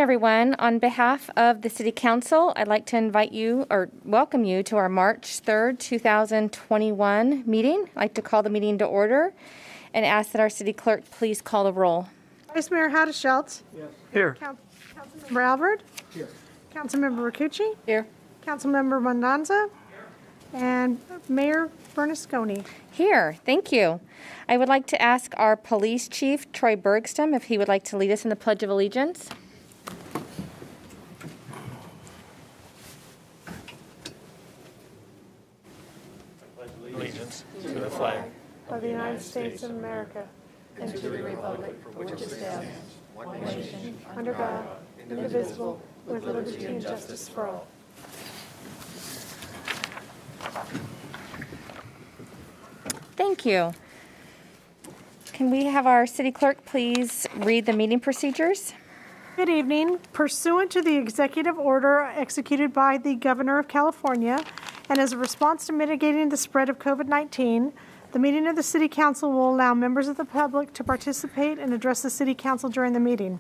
everyone. On behalf of the City Council, I'd like to invite you or welcome you to our March 3rd, 2021 meeting. I'd like to call the meeting to order and ask that our City Clerk please call the roll. Vice Mayor Haddishelt. Yes. Here. Councilmember Alvord. Here. Councilmember Rakucci. Here. Councilmember Mondanza. And Mayor Bernasconi. Here. Thank you. I would like to ask our Police Chief, Troy Bergstam, if he would like to lead us in the Pledge of Allegiance. Allegiance to the flag Of the United States of America. And to the republic for which it stands, one nation, under God, indivisible, with liberty and justice for all. Thank you. Can we have our City Clerk please read the meeting procedures? Good evening. Pursuant to the executive order executed by the Governor of California, and as a response to mitigating the spread of COVID-19, the meeting of the City Council will allow members of the public to participate and address the City Council during the meeting.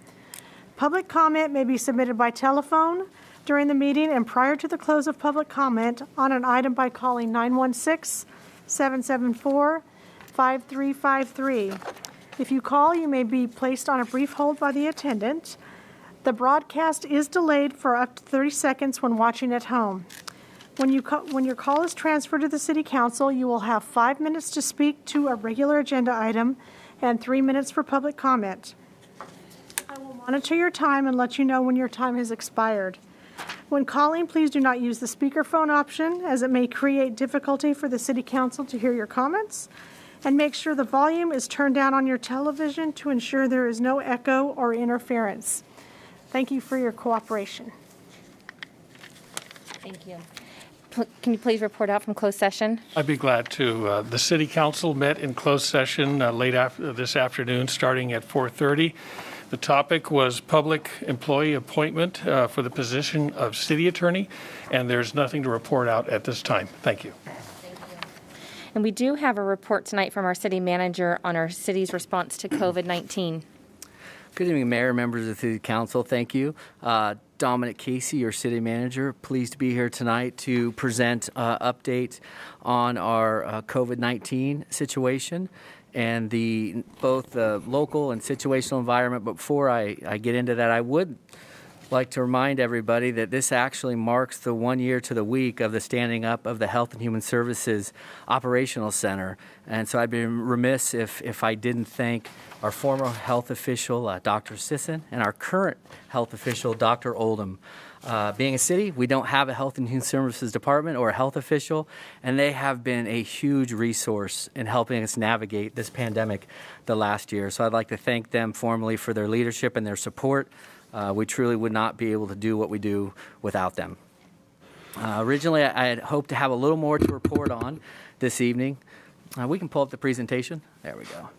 Public comment may be submitted by telephone during the meeting and prior to the close of public comment on an item by calling 916-774-5353. If you call, you may be placed on a brief hold by the attendant. The broadcast is delayed for up to 30 seconds when watching at home. When your call is transferred to the City Council, you will have 5 minutes to speak to a regular agenda item and 3 minutes for public comment. I will monitor your time and let you know when your time has expired. When calling, please do not use the speakerphone option, as it may create difficulty for the City Council to hear your comments. And make sure the volume is turned down on your television to ensure there is no echo or interference. Thank you for your cooperation. Thank you. Can you please report out from closed session? I'd be glad to. The City Council met in closed session this afternoon, starting at 4:30. The topic was public employee appointment for the position of City Attorney, and there's nothing to report out at this time. Thank you. Thank you. And we do have a report tonight from our City Manager on our city's response to COVID-19. Good evening, Mayor, members of the City Council. Thank you. Dominic Casey, your City Manager, pleased to be here tonight to present update on our COVID-19 situation and both the local and situational environment. But before I get into that, I would like to remind everybody that this actually marks the 1 year to the week of the standing up of the Health and Human Services Operational Center. And so I'd be remiss if I didn't thank our former health official, Dr. Sisson, and our current health official, Dr. Oldham. Being a city, we don't have a Health and Human Services Department or a health official, and they have been a huge resource in helping us navigate this pandemic the last year. So I'd like to thank them formally for their leadership and their support. We truly would not be able to do what we do without them. Originally, I had hoped to have a little more to report on this evening. We can pull up the presentation. There we go.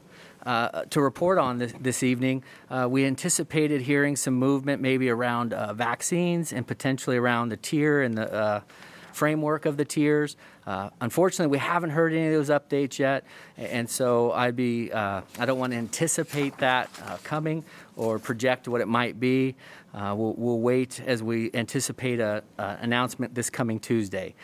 To report on this evening, we anticipated hearing some movement maybe around vaccines and potentially around the tier and the framework of the tiers. Unfortunately, we haven't heard any of those updates yet, and so I don't want to anticipate that coming or project what it might be. We'll wait as we anticipate an announcement this coming Tuesday.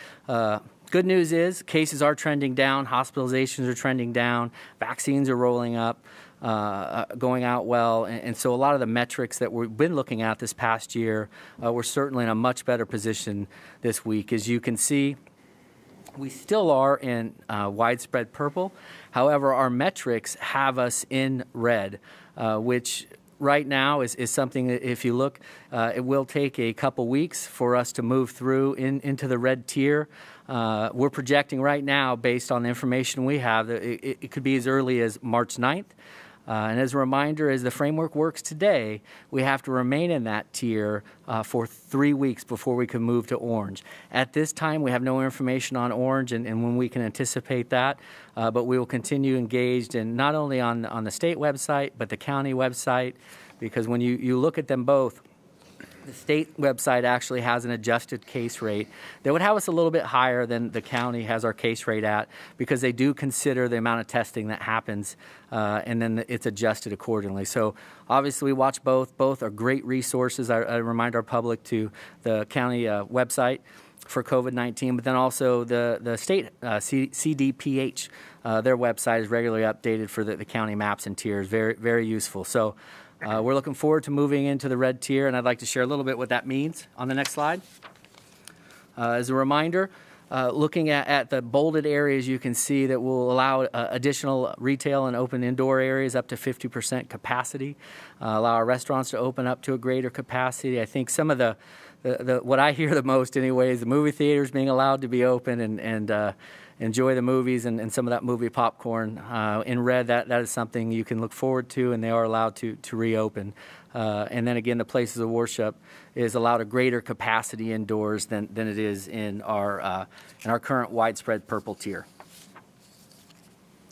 Good news is cases are trending down, hospitalizations are trending down, vaccines are rolling up, going out well, and so a lot of the metrics that we've been looking at this past year, we're certainly in a much better position this week. As you can see, we still are in widespread purple. However, our metrics have us in red, which right now is something that if you look, it will take a couple weeks for us to move through into the red tier. We're projecting right now, based on the information we have, that it could be as early as March 9th. And as a reminder, as the framework works today, we have to remain in that tier for 3 weeks before we can move to orange. At this time, we have no information on orange and when we can anticipate that, but we will continue engaged in not only on the state website, but the county website, because when you look at them both, The state website actually has an adjusted case rate that would have us a little bit higher than the county has our case rate at, because they do consider the amount of testing that happens, and then it's adjusted accordingly. So obviously we watch both. Both are great resources. I remind our public to the county website for COVID-19, but then also the state CDPH, their website is regularly updated for the county maps and tiers. Very, very useful. So we're looking forward to moving into the red tier, and I'd like to share a little bit what that means on the next slide. As a reminder, looking at the bolded areas, you can see that will allow additional retail and open indoor areas up to 50% capacity, allow our restaurants to open up to a greater capacity. I think some of the what I hear the most anyway is the movie theaters being allowed to be open and enjoy the movies and some of that movie popcorn. In red, that is something you can look forward to, and they are allowed to reopen. And then again, the places of worship is allowed a greater capacity indoors than it is in our current widespread purple tier.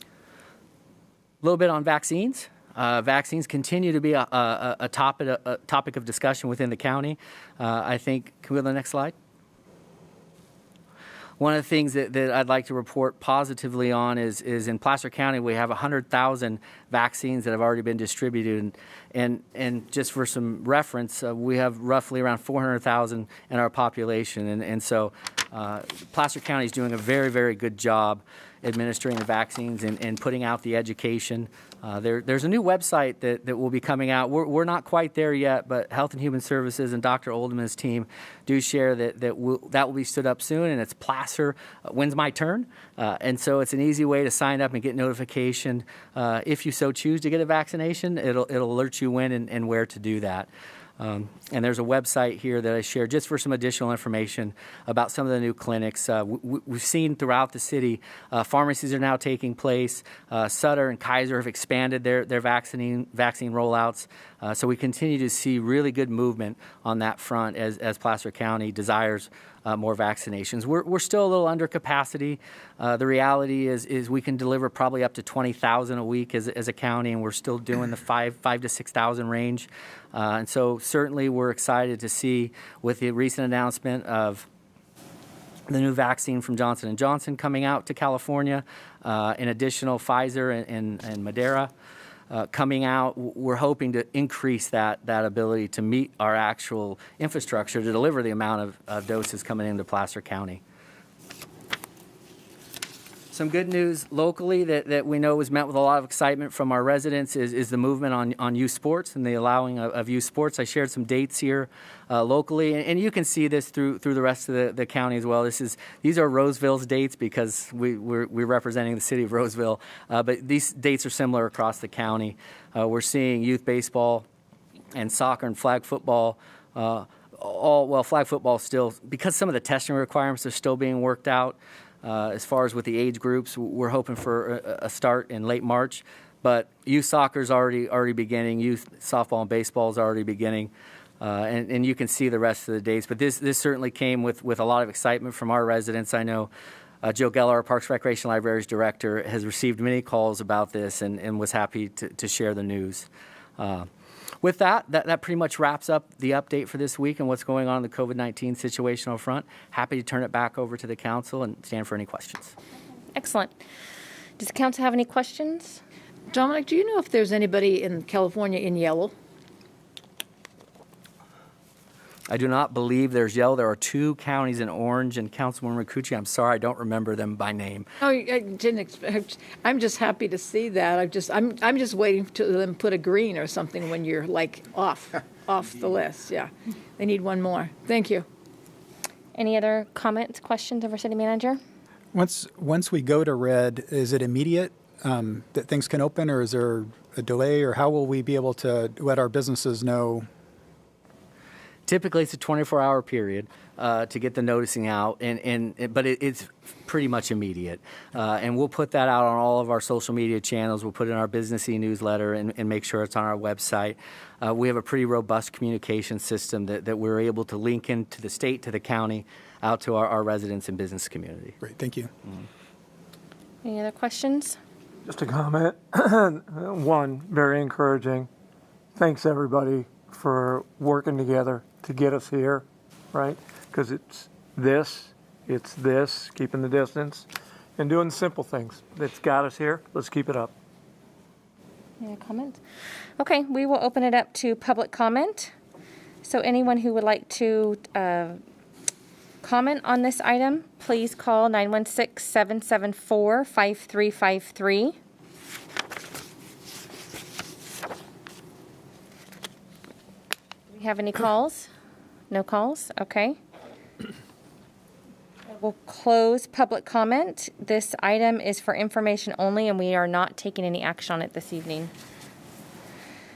A little bit on vaccines. Vaccines continue to be a topic of discussion within the county. I think, can we go to the next slide? One of the things that I'd like to report positively on is in Placer County, we have 100,000 vaccines that have already been distributed. And just for some reference, we have roughly around 400,000 in our population. And so Placer County is doing a very, very good job administering the vaccines and putting out the education. There's a new website that will be coming out. We're not quite there yet, but Health and Human Services and Dr. Oldham's team do share that will be stood up soon, and it's Placer When's My Turn? And so it's an easy way to sign up and get notification. If you so choose to get a vaccination, it'll alert you when and where to do that. And there's a website here that I shared just for some additional information about some of the new clinics. We've seen throughout the city, pharmacies are now taking place. Sutter and Kaiser have expanded their vaccine rollouts. So we continue to see really good movement on that front as Placer County desires more vaccinations. We're still a little under capacity. The reality is we can deliver probably up to 20,000 a week as a county, and we're still doing the 5,000 to 6,000 range. And so certainly we're excited to see with the recent announcement of the new vaccine from Johnson & Johnson coming out to California, in additional Pfizer and Moderna coming out. We're hoping to increase that ability to meet our actual infrastructure to deliver the amount of doses coming into Placer County. Some good news locally that we know was met with a lot of excitement from our residents is the movement on youth sports and the allowing of youth sports. I shared some dates here locally, and you can see this through the rest of the county as well. These are Roseville's dates because we're representing the city of Roseville, but these dates are similar across the county. We're seeing youth baseball and soccer and flag football. Flag football still, because some of the testing requirements are still being worked out. As far as with the age groups, we're hoping for a start in late March, but youth soccer is already beginning. Youth softball and baseball is already beginning, and you can see the rest of the dates. But this certainly came with a lot of excitement from our residents. I know Joe Geller, our Parks Recreation Libraries Director, has received many calls about this and was happy to share the news. With that pretty much wraps up the update for this week and what's going on in the COVID-19 situational front. Happy to turn it back over to the council and stand for any questions. Excellent. Does the council have any questions? Dominic, do you know if there's anybody in California in yellow? I do not believe there's yellow. There are 2 counties in orange, and Councilwoman Rakucci, I'm sorry, I don't remember them by name. Oh, I didn't expect. I'm just happy to see that. I'm just waiting to them put a green or something when you're like off the list. Yeah, they need one more. Thank you. Any other comments, questions of our city manager? Once we go to red, is it immediate that things can open, or is there a delay, or how will we be able to let our businesses know? Typically, it's a 24-hour period to get the noticing out, but it's pretty much immediate. And we'll put that out on all of our social media channels. We'll put it in our business e-newsletter and make sure it's on our website. We have a pretty robust communication system that we're able to link into the state, to the county, out to our residents and business community. Great, thank you. Any other questions? Just a comment. One, very encouraging. Thanks, everybody, for working together to get us here, right? Because it's this, keeping the distance, and doing simple things. That's got us here. Let's keep it up. Any comments? Okay, we will open it up to public comment. So anyone who would like to comment on this item, please call 916-774-5353. Do we have any calls? No calls? Okay. We'll close public comment. This item is for information only, and we are not taking any action on it this evening.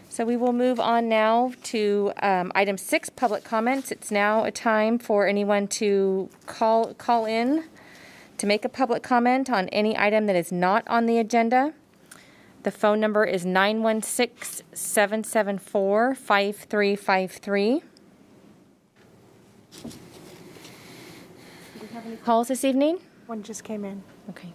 So we will move on now to item 6, public comments. It's now a time for anyone to call in to make a public comment on any item that is not on the agenda. The phone number is 916-774-5353. Do we have any calls this evening? One just came in. Okay.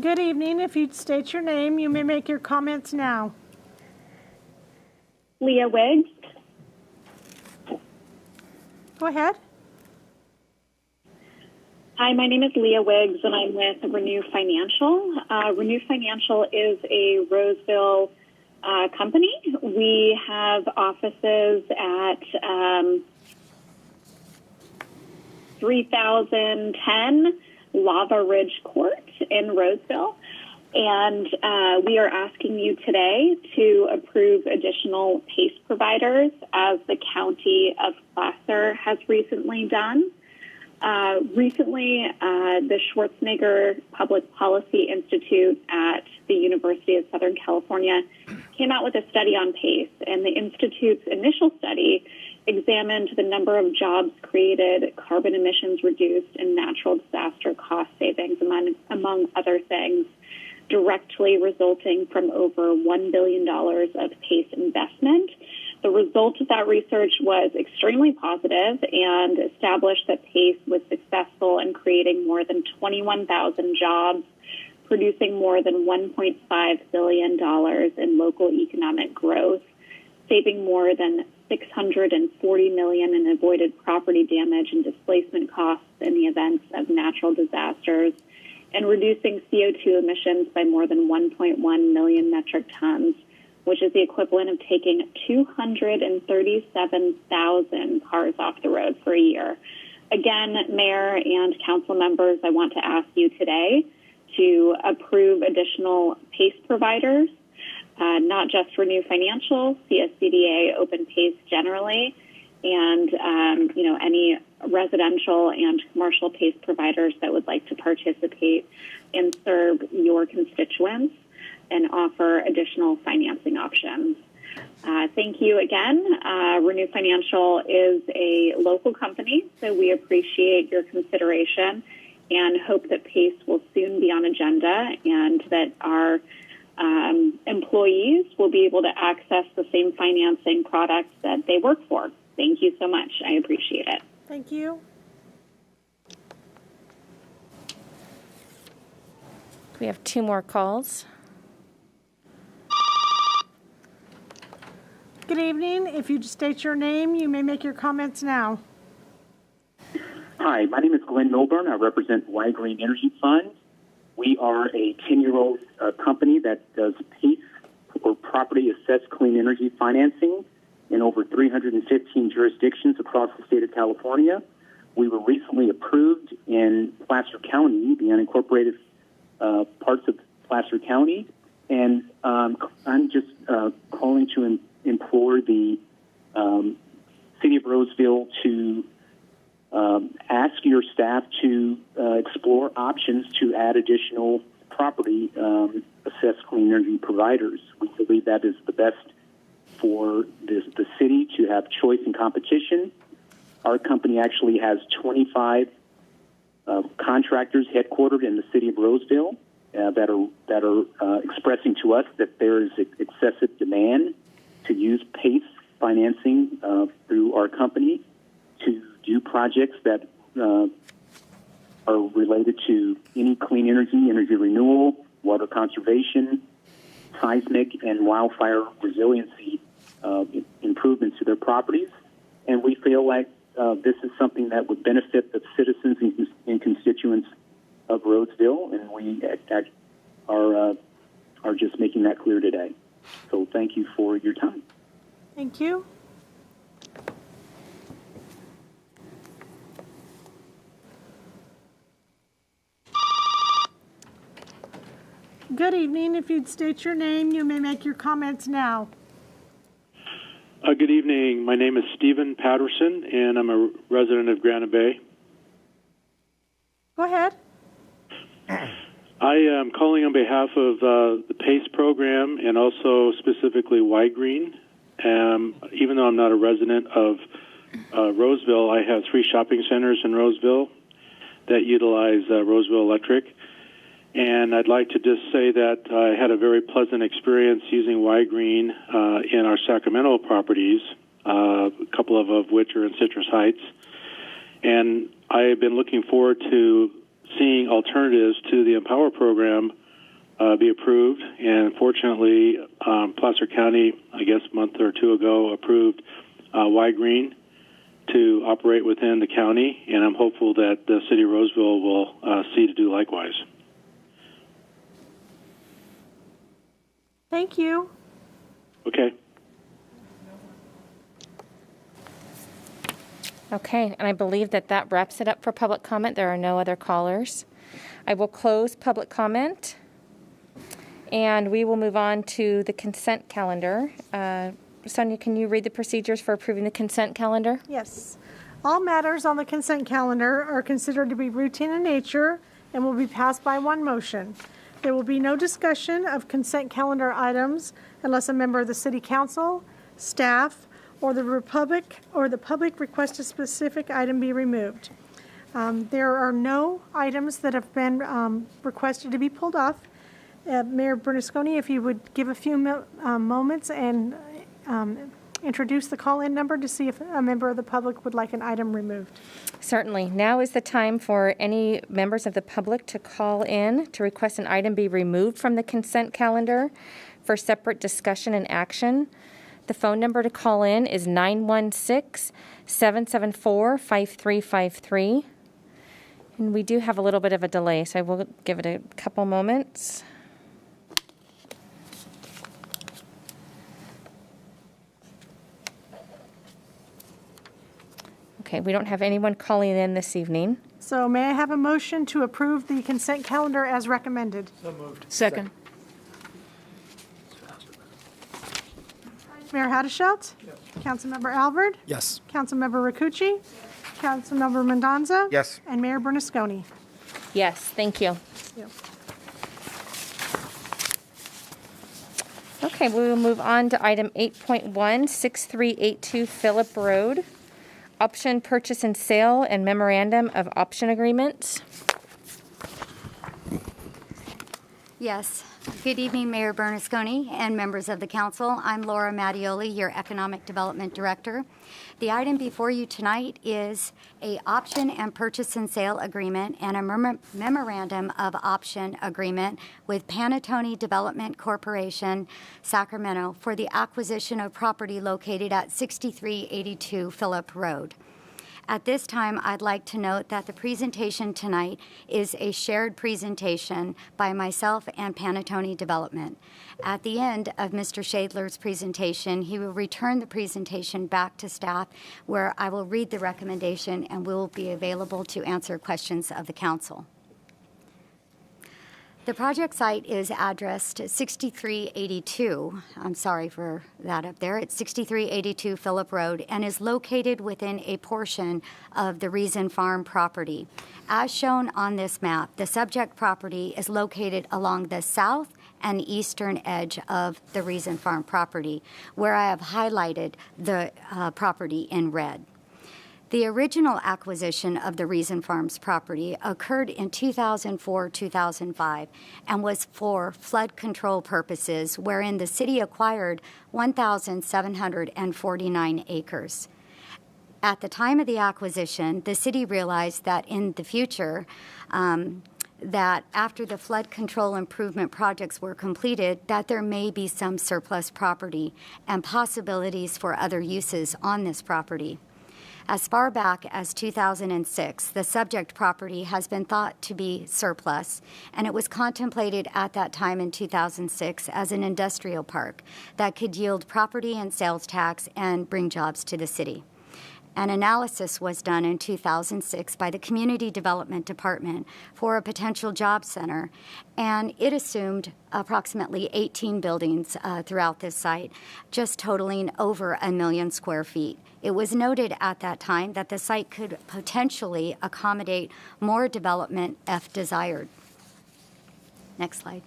Good evening. If you'd state your name, you may make your comments now. Leah Wiggs. Go ahead. Hi, my name is Leah Wiggs, and I'm with Renew Financial. Renew Financial is a Roseville company. We have offices at 3010 Lava Ridge Court in Roseville. And we are asking you today to approve additional PACE providers, as the County of Placer has recently done. Recently, the Schwarzenegger Public Policy Institute at the University of Southern California came out with a study on PACE, and the Institute's initial study examined the number of jobs created, carbon emissions reduced, and natural disaster cost savings, among other things, directly resulting from over $1 billion of PACE investment. The result of that research was extremely positive and established that PACE was successful in creating more than 21,000 jobs, producing more than $1.5 billion in local economic growth, saving more than $640 million in avoided property damage and displacement costs in the events of natural disasters, and reducing CO2 emissions by more than 1.1 million metric tons, which is the equivalent of taking 237,000 cars off the road for a year. Again, Mayor and council members, I want to ask you today to approve additional PACE providers, not just Renew Financial, CSCDA, Open PACE generally, and any residential and commercial PACE providers that would like to participate and serve your constituents and offer additional financing options. Thank you again. Renew Financial is a local company, so we appreciate your consideration and hope that PACE will soon be on agenda and that our employees will be able to access the same financing products that they work for. Thank you so much. I appreciate it. Thank you. We have 2 more calls. Good evening. If you'd state your name, you may make your comments now. Hi, my name is Glenn Milburn. I represent Y Green Energy Fund. We are a 10-year-old company that does PACE, or Property Assessed Clean Energy Financing, in over 315 jurisdictions across the state of California. We were recently approved in Placer County, the unincorporated parts of Placer County, and I'm just calling to implore the City of Roseville to ask your staff to explore options to add additional property assessed clean energy providers. We believe that is the best for the city to have choice and competition. Our company actually has 25 contractors headquartered in the city of Roseville that are expressing to us that there is excessive demand to use PACE financing through our company to do projects that are related to any clean energy, energy renewal, water conservation, seismic and wildfire resiliency improvements to their properties. And we feel like this is something that would benefit the citizens and constituents of Roseville, and we are just making that clear today. So thank you for your time. Thank you. Good evening. If you'd state your name, you may make your comments now. Good evening. My name is Stephen Patterson, and I'm a resident of Granite Bay. Go ahead. I am calling on behalf of the PACE program and also specifically Y Green. Even though I'm not a resident of Roseville, I have 3 shopping centers in Roseville that utilize Roseville Electric. And I'd like to just say that I had a very pleasant experience using Y Green in our Sacramento properties, a couple of which are in Citrus Heights. And I have been looking forward to seeing alternatives to the Empower program be approved. And fortunately, Placer County, I guess a month or 2 ago, approved Y Green to operate within the county. And I'm hopeful that the city of Roseville will see to do likewise. Thank you. Okay. Okay, and I believe that wraps it up for public comment. There are no other callers. I will close public comment, and we will move on to the consent calendar. Sonia, can you read the procedures for approving the consent calendar? Yes. All matters on the consent calendar are considered to be routine in nature and will be passed by one motion. There will be no discussion of consent calendar items unless a member of the City Council, staff, or the public request a specific item be removed. There are no items that have been requested to be pulled off. Mayor Bernasconi, if you would give a few moments and introduce the call-in number to see if a member of the public would like an item removed. Certainly. Now is the time for any members of the public to call in to request an item be removed from the consent calendar for separate discussion and action. The phone number to call in is 916-774-5353. And we do have a little bit of a delay, so I will give it a couple moments. Okay, we don't have anyone calling in this evening. So may I have a motion to approve the consent calendar as recommended? So moved. Second. Mayor Haddishelt? Yes. Councilmember Albert? Yes. Councilmember Rakucci? Councilmember Mendoza? Yes. And Mayor Bernasconi? Yes, thank you. Yep. Okay, we will move on to item 8.1, 6382 Phillip Road. Option purchase and sale and memorandum of option agreements. Yes. Good evening, Mayor Bernasconi and members of the council. I'm Laura Mattioli, your Economic Development Director. The item before you tonight is a option and purchase and sale agreement and a memorandum of option agreement with Panattoni Development Corporation, Sacramento, for the acquisition of property located at 6382 Phillip Road. At this time, I'd like to note that the presentation tonight is a shared presentation by myself and Panattoni Development. At the end of Mr. Shadler's presentation, he will return the presentation back to staff, where I will read the recommendation and will be available to answer questions of the council. The project site is addressed 6382. I'm sorry for that up there. It's 6382 Phillip Road and is located within a portion of the Reason Farm property. As shown on this map, the subject property is located along the south and eastern edge of the Reason Farm property, where I have highlighted the property in red. The original acquisition of the Reason Farms property occurred in 2004-2005 and was for flood control purposes, wherein the city acquired 1,749 acres. At the time of the acquisition, the city realized that in the future, that after the flood control improvement projects were completed, that there may be some surplus property and possibilities for other uses on this property. As far back as 2006, the subject property has been thought to be surplus, and it was contemplated at that time in 2006 as an industrial park that could yield property and sales tax and bring jobs to the city. An analysis was done in 2006 by the Community Development Department for a potential job center, and it assumed approximately 18 buildings throughout this site, just totaling over 1 million square feet. It was noted at that time that the site could potentially accommodate more development if desired. Next slide.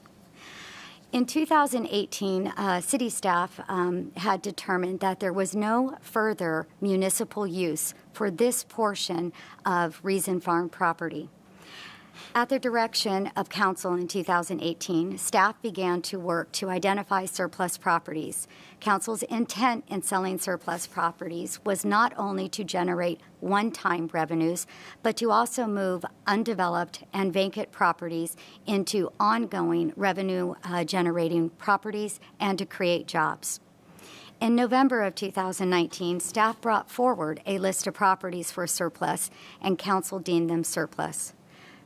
In 2018, city staff had determined that there was no further municipal use for this portion of Reason Farm property. At the direction of council in 2018, staff began to work to identify surplus properties. Council's intent in selling surplus properties was not only to generate one-time revenues, but to also move undeveloped and vacant properties into ongoing revenue-generating properties and to create jobs. In November of 2019, staff brought forward a list of properties for surplus, and council deemed them surplus.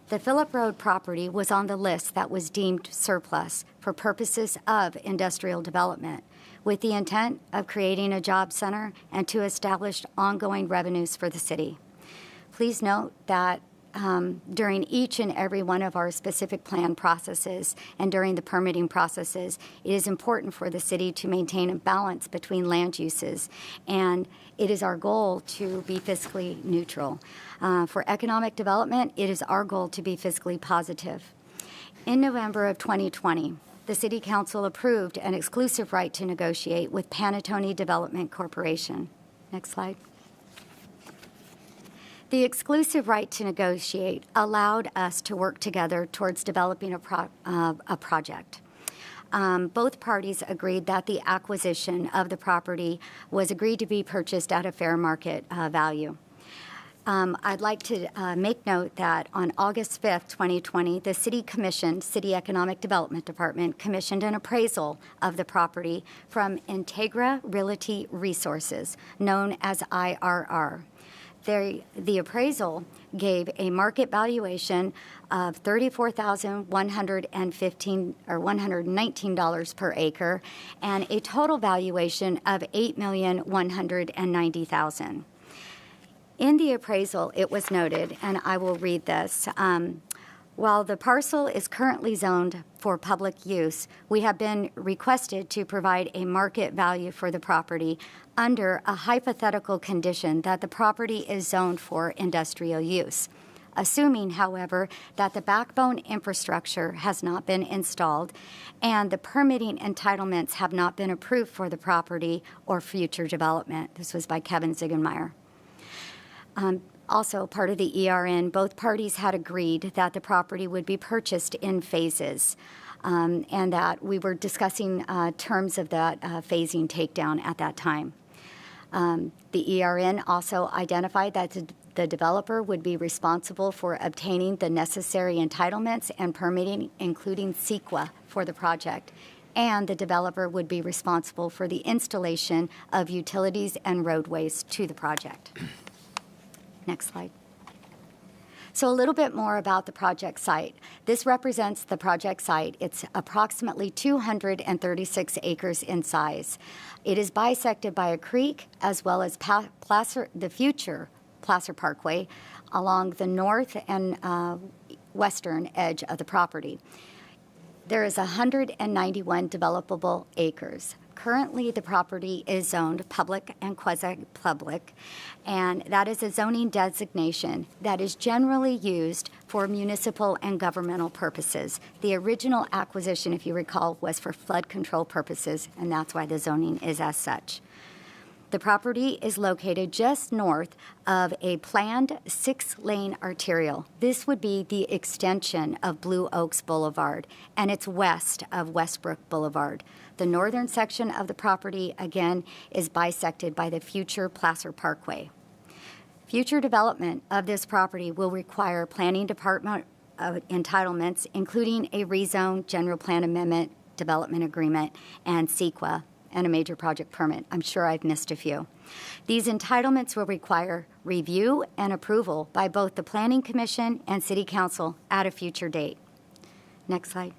The Phillip Road property was on the list that was deemed surplus for purposes of industrial development, with the intent of creating a job center and to establish ongoing revenues for the city. Please note that during each and every one of our specific plan processes and during the permitting processes, it is important for the city to maintain a balance between land uses, and it is our goal to be fiscally neutral. For economic development, it is our goal to be fiscally positive. In November of 2020, the City Council approved an exclusive right to negotiate with Panettone Development Corporation. Next slide. The exclusive right to negotiate allowed us to work together towards developing a project. Both parties agreed that the acquisition of the property was agreed to be purchased at a fair market value. I'd like to make note that on August 5th, 2020, the City Economic Development Department commissioned an appraisal of the property from Integra Realty Resources, known as IRR. The appraisal gave a market valuation of $119 per acre and a total valuation of $8,190,000. In the appraisal, it was noted, and I will read this, while the parcel is currently zoned for public use, we have been requested to provide a market value for the property under a hypothetical condition that the property is zoned for industrial use. Assuming, however, that the backbone infrastructure has not been installed and the permitting entitlements have not been approved for the property or future development. This was by Kevin Ziegenmeyer. Also, part of the ERN, both parties had agreed that the property would be purchased in phases, and that we were discussing terms of that phasing takedown at that time. The ERN also identified that the developer would be responsible for obtaining the necessary entitlements and permitting, including CEQA, for the project, and the developer would be responsible for the installation of utilities and roadways to the project. Next slide. So a little bit more about the project site. This represents the project site. It's approximately 236 acres in size. It is bisected by a creek as well as the future Placer Parkway along the north and western edge of the property. There is 191 developable acres. Currently, the property is zoned public and quasi-public, and that is a zoning designation that is generally used for municipal and governmental purposes. The original acquisition, if you recall, was for flood control purposes, and that's why the zoning is as such. The property is located just north of a planned 6-lane arterial. This would be the extension of Blue Oaks Boulevard, and it's west of Westbrook Boulevard. The northern section of the property, again, is bisected by the future Placer Parkway. Future development of this property will require Planning Department entitlements, including a rezone, general plan amendment, development agreement, and CEQA, and a major project permit. I'm sure I've missed a few. These entitlements will require review and approval by both the Planning Commission and City Council at a future date. Next slide.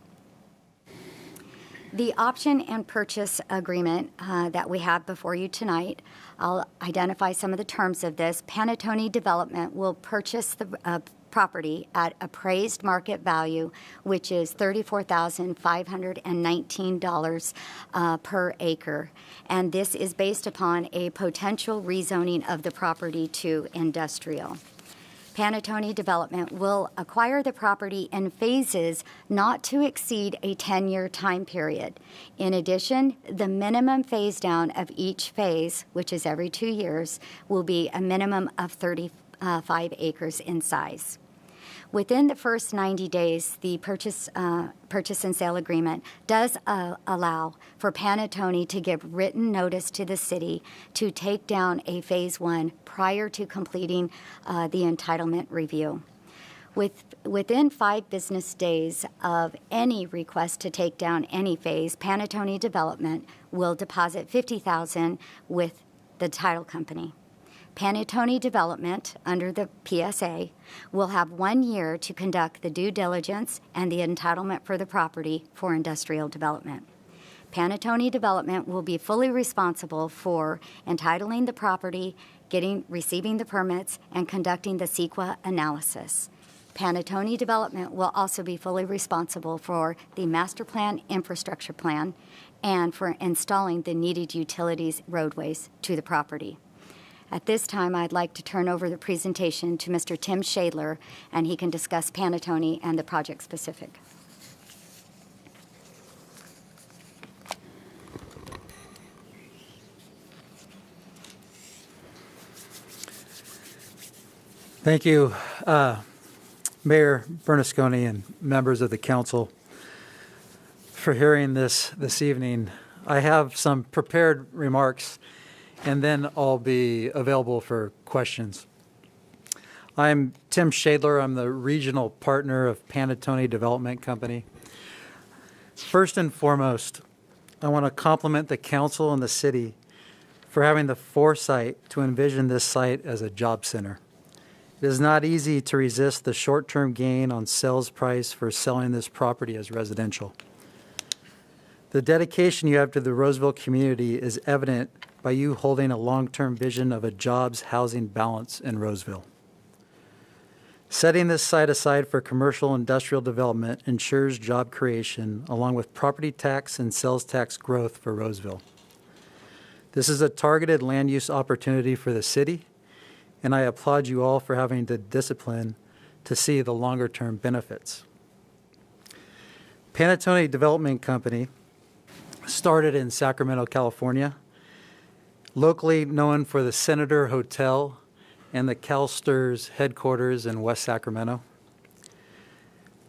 The option and purchase agreement that we have before you tonight, I'll identify some of the terms of this. Panattoni Development will purchase the property at appraised market value, which is $34,519 per acre. And this is based upon a potential rezoning of the property to industrial. Panattoni Development will acquire the property in phases not to exceed a 10-year time period. In addition, the minimum phase down of each phase, which is every 2 years, will be a minimum of 35 acres in size. Within the first 90 days, the purchase and sale agreement does allow for Panattoni to give written notice to the city to take down a Phase 1 prior to completing the entitlement review. Within 5 business days of any request to take down any phase, Panattoni Development will deposit $50,000 with the title company. Panattoni Development, under the PSA, will have 1 year to conduct the due diligence and the entitlement for the property for industrial development. Panattoni Development will be fully responsible for entitling the property, receiving the permits, and conducting the CEQA analysis. Panattoni Development will also be fully responsible for the master plan, infrastructure plan, and for installing the needed utilities, roadways to the property. At this time, I'd like to turn over the presentation to Mr. Tim Shadler, and he can discuss Panattoni and the project specific. Thank you, Mayor Bernasconi and members of the council for hearing this evening. I have some prepared remarks, and then I'll be available for questions. I'm Tim Shadler. I'm the regional partner of Panattoni Development Company. First and foremost, I want to compliment the council and the city for having the foresight to envision this site as a job center. It is not easy to resist the short-term gain on sales price for selling this property as residential. The dedication you have to the Roseville community is evident by you holding a long-term vision of a jobs-housing balance in Roseville. Setting this site aside for commercial industrial development ensures job creation along with property tax and sales tax growth for Roseville. This is a targeted land use opportunity for the city, and I applaud you all for having the discipline to see the longer-term benefits. Panattoni Development Company started in Sacramento, California, locally known for the Senator Hotel and the CalSTRS headquarters in West Sacramento.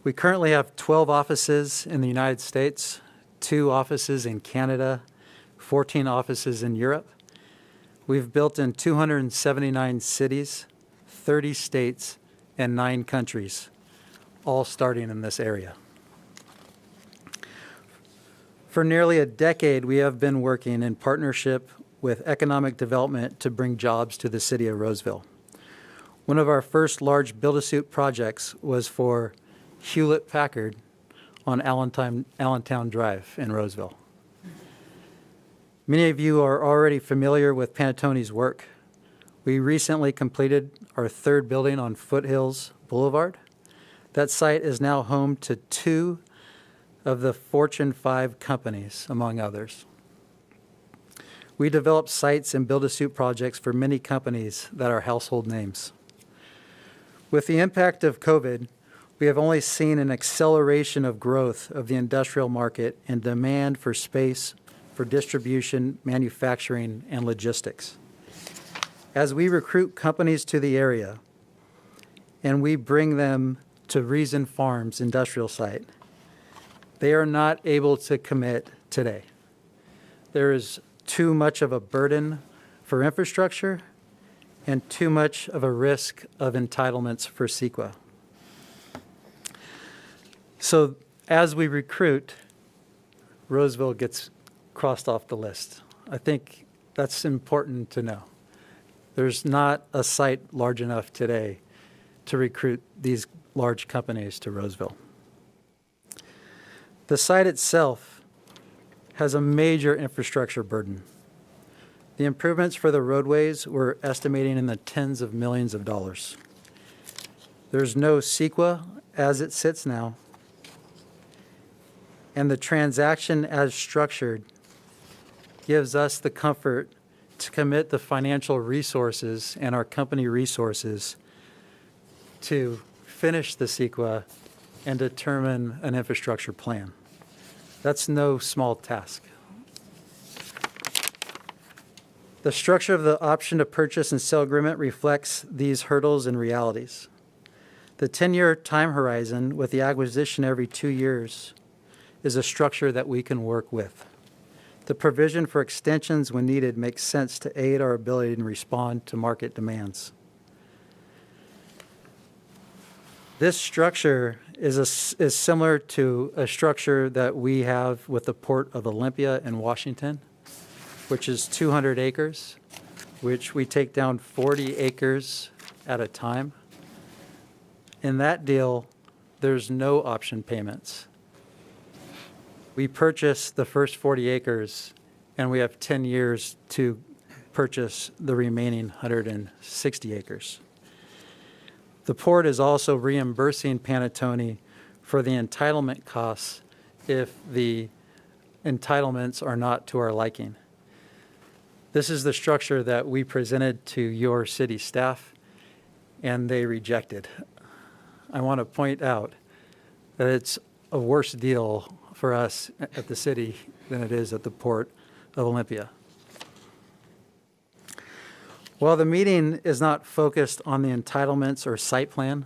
We currently have 12 offices in the United States, 2 offices in Canada, 14 offices in Europe. We've built in 279 cities, 30 states, and 9 countries, all starting in this area. For nearly a decade, we have been working in partnership with economic development to bring jobs to the city of Roseville. One of our first large build-a-suit projects was for Hewlett-Packard on Allentown Drive in Roseville. Many of you are already familiar with Panattoni's work. We recently completed our 3rd building on Foothills Boulevard. That site is now home to 2 of the Fortune 5 companies, among others. We develop sites and build-a-suit projects for many companies that are household names. With the impact of COVID, we have only seen an acceleration of growth of the industrial market and demand for space for distribution, manufacturing, and logistics. As we recruit companies to the area and we bring them to Reason Farms industrial site, they are not able to commit today. There is too much of a burden for infrastructure and too much of a risk of entitlements for CEQA. So as we recruit, Roseville gets crossed off the list. I think that's important to know. There's not a site large enough today to recruit these large companies to Roseville. The site itself has a major infrastructure burden. The improvements for the roadways we're estimating in the tens of millions of dollars. There's no CEQA as it sits now, and the transaction as structured gives us the comfort to commit the financial resources and our company resources to finish the CEQA and determine an infrastructure plan. That's no small task. The structure of the option to purchase and sell agreement reflects these hurdles and realities. The 10-year time horizon with the acquisition every 2 years is a structure that we can work with. The provision for extensions when needed makes sense to aid our ability to respond to market demands. This structure is similar to a structure that we have with the Port of Olympia in Washington, which is 200 acres, which we take down 40 acres at a time. In that deal, there's no option payments. We purchase the first 40 acres, and we have 10 years to purchase the remaining 160 acres. The port is also reimbursing Panattoni for the entitlement costs if the entitlements are not to our liking. This is the structure that we presented to your city staff, and they rejected. I want to point out that it's a worse deal for us at the city than it is at the Port of Olympia. While the meeting is not focused on the entitlements or site plan,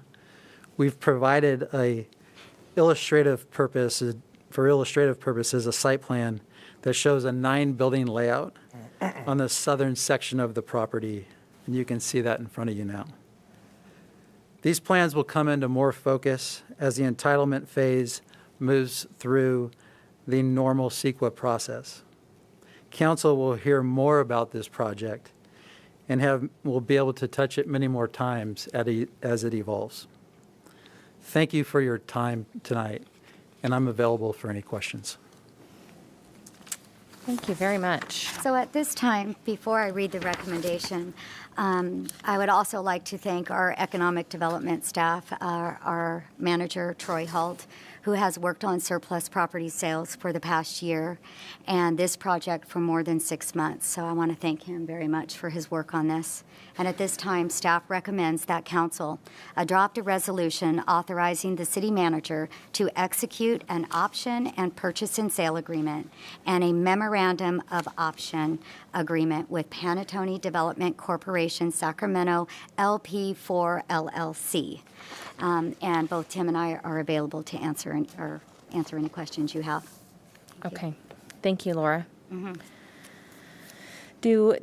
we've provided for illustrative purposes, a site plan that shows a 9-building layout on the southern section of the property, and you can see that in front of you now. These plans will come into more focus as the entitlement phase moves through the normal CEQA process. Council will hear more about this project and will be able to touch it many more times as it evolves. Thank you for your time tonight, and I'm available for any questions. Thank you very much. So at this time, before I read the recommendation, I would also like to thank our economic development staff, our manager, Troy Holt, who has worked on surplus property sales for the past year and this project for more than 6 months. So I want to thank him very much for his work on this. And at this time, staff recommends that council adopt a resolution authorizing the city manager to execute an option and purchase and sale agreement and a memorandum of option agreement with Panattoni Development Corporation Sacramento LP4 LLC. And both Tim and I are available to answer any questions you have. Okay. Thank you, Laura. Mm-hmm. Do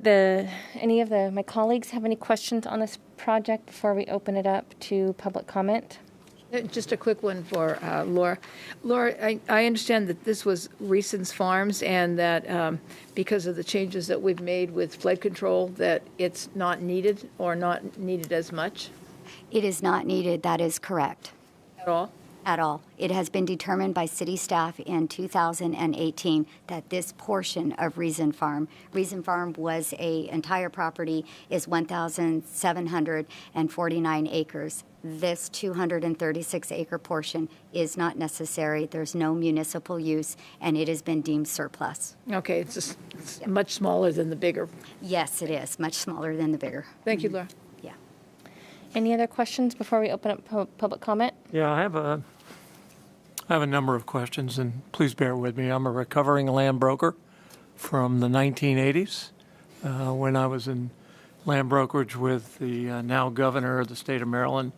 any of my colleagues have any questions on this project before we open it up to public comment? Just a quick one for Laura. Laura, I understand that this was Reason's Farms and that because of the changes that we've made with flood control that it's not needed or not needed as much? It is not needed. That is correct. At all? At all. It has been determined by city staff in 2018 that this portion of Reason Farm was entire property is 1,749 acres. This 236 acre portion is not necessary. There's no municipal use, and it has been deemed surplus. Okay, it's much smaller than the bigger. Yes, it is much smaller than the bigger. Thank you, Laura. Yeah. Any other questions before we open up public comment? Yeah, I have a number of questions, and please bear with me. I'm a recovering land broker. from the 1980s when I was in land brokerage with the now governor of the state of Maryland,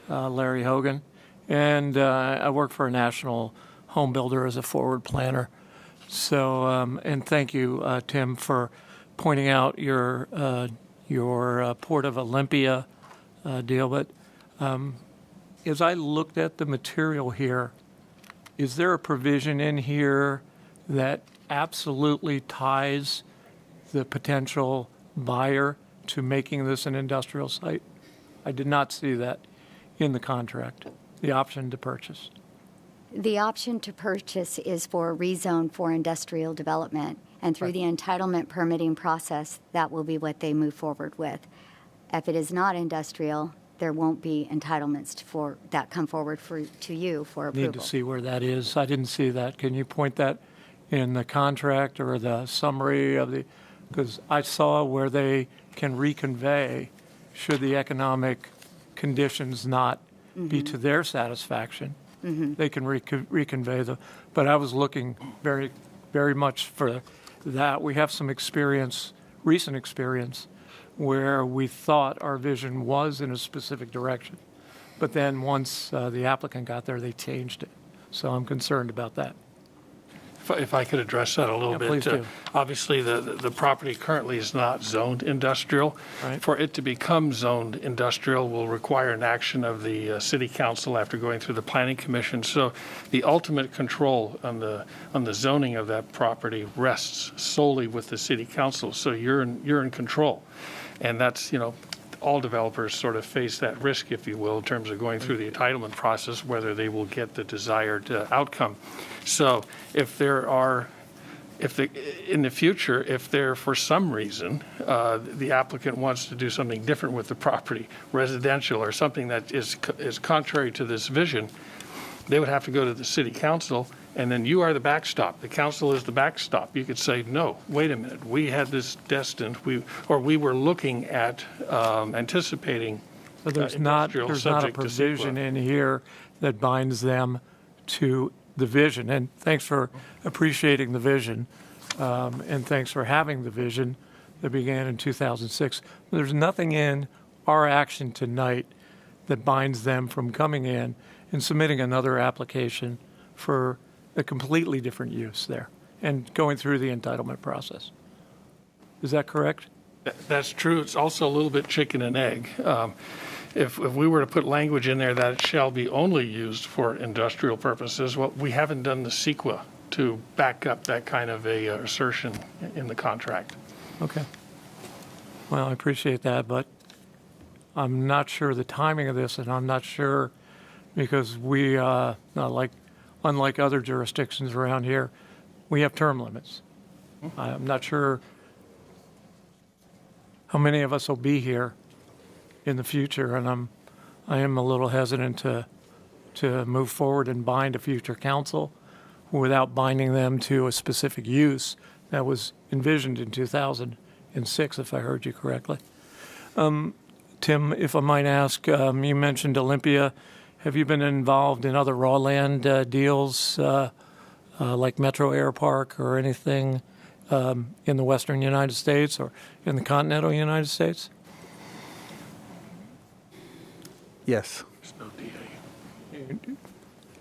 Larry Hogan. And I worked for a national home builder as a forward planner. So, and thank you, Tim, for pointing out your Port of Olympia deal. But as I looked at the material here, is there a provision in here that absolutely ties the potential buyer to making this an industrial site? I did not see that in the contract, the option to purchase. The option to purchase is for rezone for industrial development, and through the entitlement permitting process, that will be what they move forward with. If it is not industrial, there won't be entitlements for that come forward to you for approval. Need to see where that is. I didn't see that. Can you point that in the contract or the summary of the, because I saw where they can reconvey should the economic conditions not be to their satisfaction. They can reconvey them. But I was looking very, very much for that. We have some experience, recent experience, where we thought our vision was in a specific direction. But then once the applicant got there, they changed it. So I'm concerned about that. If I could address that a little bit. Please do. Obviously, the property currently is not zoned industrial. Right. For it to become zoned industrial will require an action of the city council after going through the planning commission. So the ultimate control on the zoning of that property rests solely with the city council. So you're in control. And that's, all developers sort of face that risk, if you will, in terms of going through the entitlement process, whether they will get the desired outcome. So if in the future, if there, for some reason, the applicant wants to do something different with the property, residential or something that is contrary to this vision, they would have to go to the city council, and then you are the backstop. The council is the backstop. You could say, no, wait a minute, we had this destined, we were looking at anticipating. But there's not a provision in here that binds them to the vision. And thanks for appreciating the vision, and thanks for having the vision that began in 2006. There's nothing in our action tonight that binds them from coming in and submitting another application for a completely different use there and going through the entitlement process. Is that correct? That's true. It's also a little bit chicken and egg. If we were to put language in there that it shall be only used for industrial purposes, well, we haven't done the CEQA to back up that kind of a assertion in the contract. Okay. Well, I appreciate that, but I'm not sure the timing of this, and I'm not sure because we, unlike other jurisdictions around here, we have term limits. I'm not sure how many of us will be here in the future, and I am a little hesitant to move forward and bind a future council without binding them to a specific use that was envisioned in 2006, if I heard you correctly. Tim, if I might ask, you mentioned Olympia. Have you been involved in other raw land deals like Metro Air Park or anything in the western United States or in the continental United States? Yes.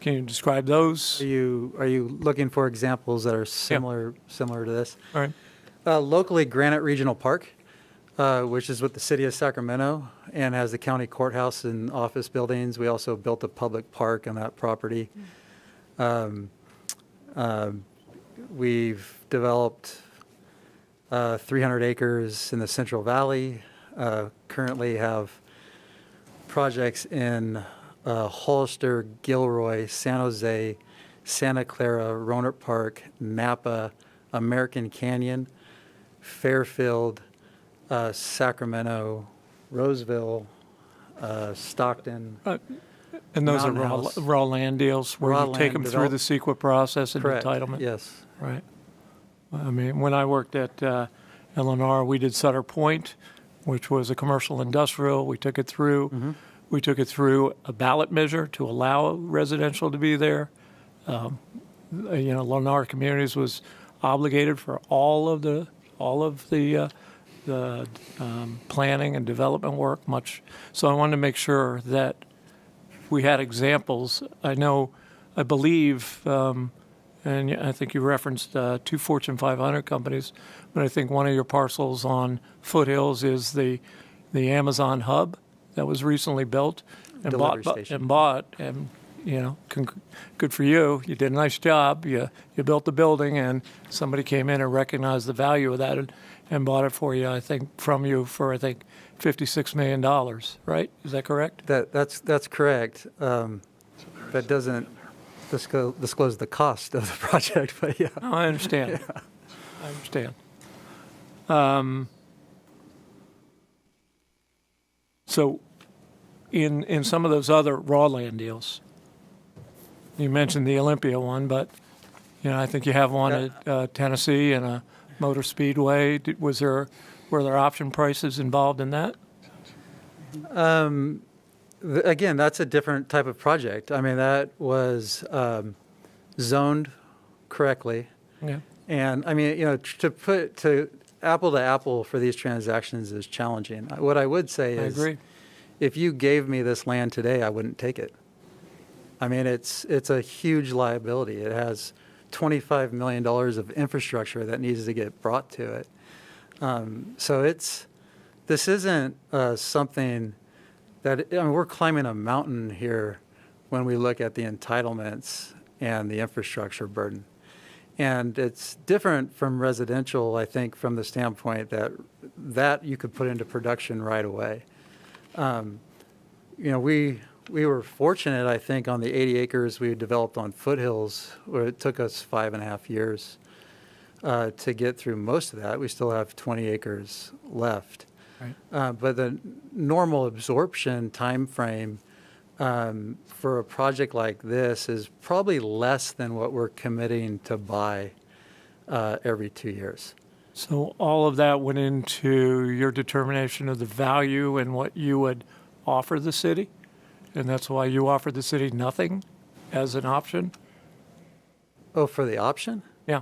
Can you describe those? Are you looking for examples that are similar to this? All right. Locally, Granite Regional Park, which is with the city of Sacramento and has the county courthouse and office buildings. We also built a public park on that property. We've developed 300 acres in the Central Valley. Currently have projects in Hollister, Gilroy, San Jose, Santa Clara, Rohnert Park, Napa, American Canyon, Fairfield, Sacramento, Roseville, Stockton. And those Mountain are House. raw land deals where Raw you take land them through the CEQA process and Correct. entitlement? Yes. Right. I mean, when I worked at Eleanor, we did Sutter Point, which was a commercial industrial. We took it through. Mm-hmm. We took it through a ballot measure to allow residential to be there. Lennar Communities was obligated for all of the planning and development work. So I wanted to make sure that we had examples. I believe, and I think you referenced 2 Fortune 500 companies, but I think one of your parcels on Foothills is the Amazon hub that was recently built and Delivery bought, station. and good for you. You did a nice job. You built the building, and somebody came in and recognized the value of that and bought it for you. I think from you for $56 million. Right? Is that correct? That's correct. That doesn't disclose the cost of the project, but yeah. Oh, I understand. Yeah. I understand. So in some of those other raw land deals, you mentioned the Olympia one, but I think you have one at Tennessee and a Motor Speedway. Were there option prices involved in that? Again, that's a different type of project. I mean, that was zoned correctly. Yeah. And I mean, to apple for these transactions is challenging. What I would say is, I agree. If you gave me this land today, I wouldn't take it. I mean, it's a huge liability. It has $25 million of infrastructure that needs to get brought to it. So this isn't something that, we're climbing a mountain here when we look at the entitlements and the infrastructure burden. And it's different from residential, I think, from the standpoint that you could put into production right away. We were fortunate, I think, on the 80 acres we developed on Foothills, where it took us 5.5 years to get through most of that. We still have 20 acres left. Right. But the normal absorption time frame for a project like this is probably less than what we're committing to buy every 2 years. So all of that went into your determination of the value and what you would offer the city? And that's why you offered the city nothing as an option? Oh, for the option? Yeah.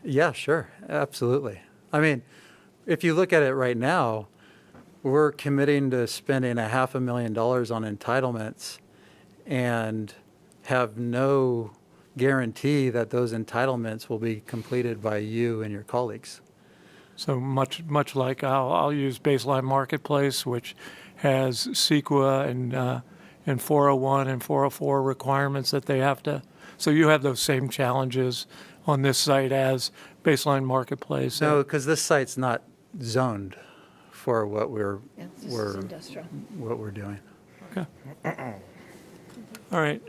Yeah, sure. Absolutely. I mean, if you look at it right now, we're committing to spending $500,000 on entitlements and have no guarantee that those entitlements will be completed by you and your colleagues. So much like I'll use Baseline Marketplace, which has CEQA and 401 and 404 requirements that they have to. So you have those same challenges on this site as Baseline Marketplace. No, because this site's not zoned for what industrial. what we're doing. Okay. All right.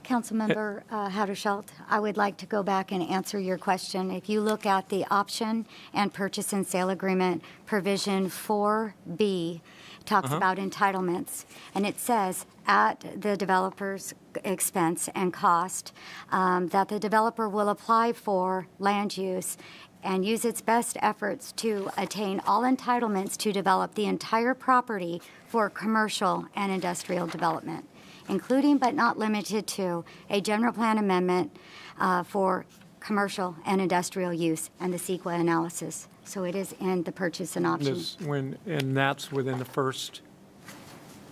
Councilmember Hatterschelt, I would like to go back and answer your question. If you look at the option and purchase and sale agreement provision 4B, talks about entitlements, and it says at the developer's expense and cost that the developer will apply for land use and use its best efforts to attain all entitlements to develop the entire property for commercial and industrial development, including but not limited to a general plan amendment for commercial and industrial use and the CEQA analysis. So it is in the purchase and option. And that's within the first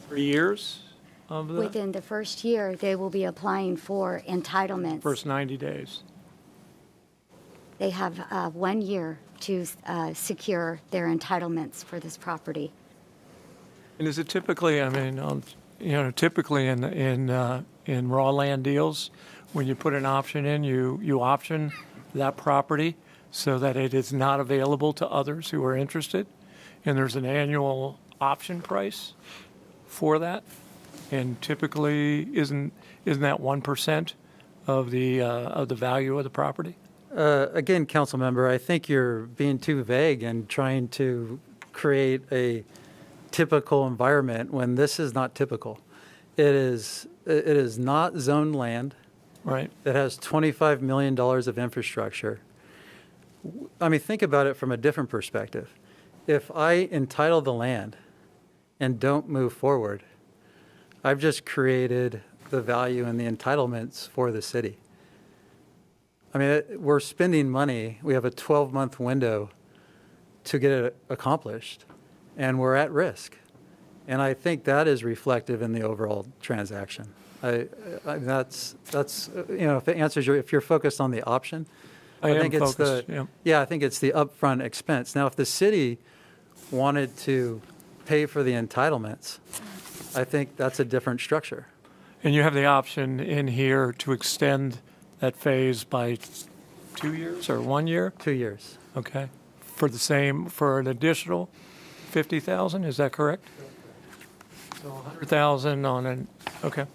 3 years of the Within the first year, they will be applying for entitlements. first 90 days. They have 1 year to secure their entitlements for this property. And is it typically, typically in raw land deals, when you put an option in, you option that property so that it is not available to others who are interested, and there's an annual option price for that, and typically isn't that 1% of the value of the property? Again, council member, I think you're being too vague and trying to create a typical environment when this is not typical. It is not zoned land. Right. It has $25 million of infrastructure. I mean, think about it from a different perspective. If I entitle the land and don't move forward, I've just created the value and the entitlements for the city. I mean, we're spending money. We have a 12-month window to get it accomplished, and we're at risk. And I think that is reflective in the overall transaction. That's if it answers if you're focused on the option, I think it's focused, I think it's the upfront expense. Now, if the city wanted to pay for the entitlements, I think that's a different structure. And you have the option in here to extend that phase by 2 years or 1 year? 2 years. Okay. For an additional 50,000, is that correct? So 100,000 on an, okay.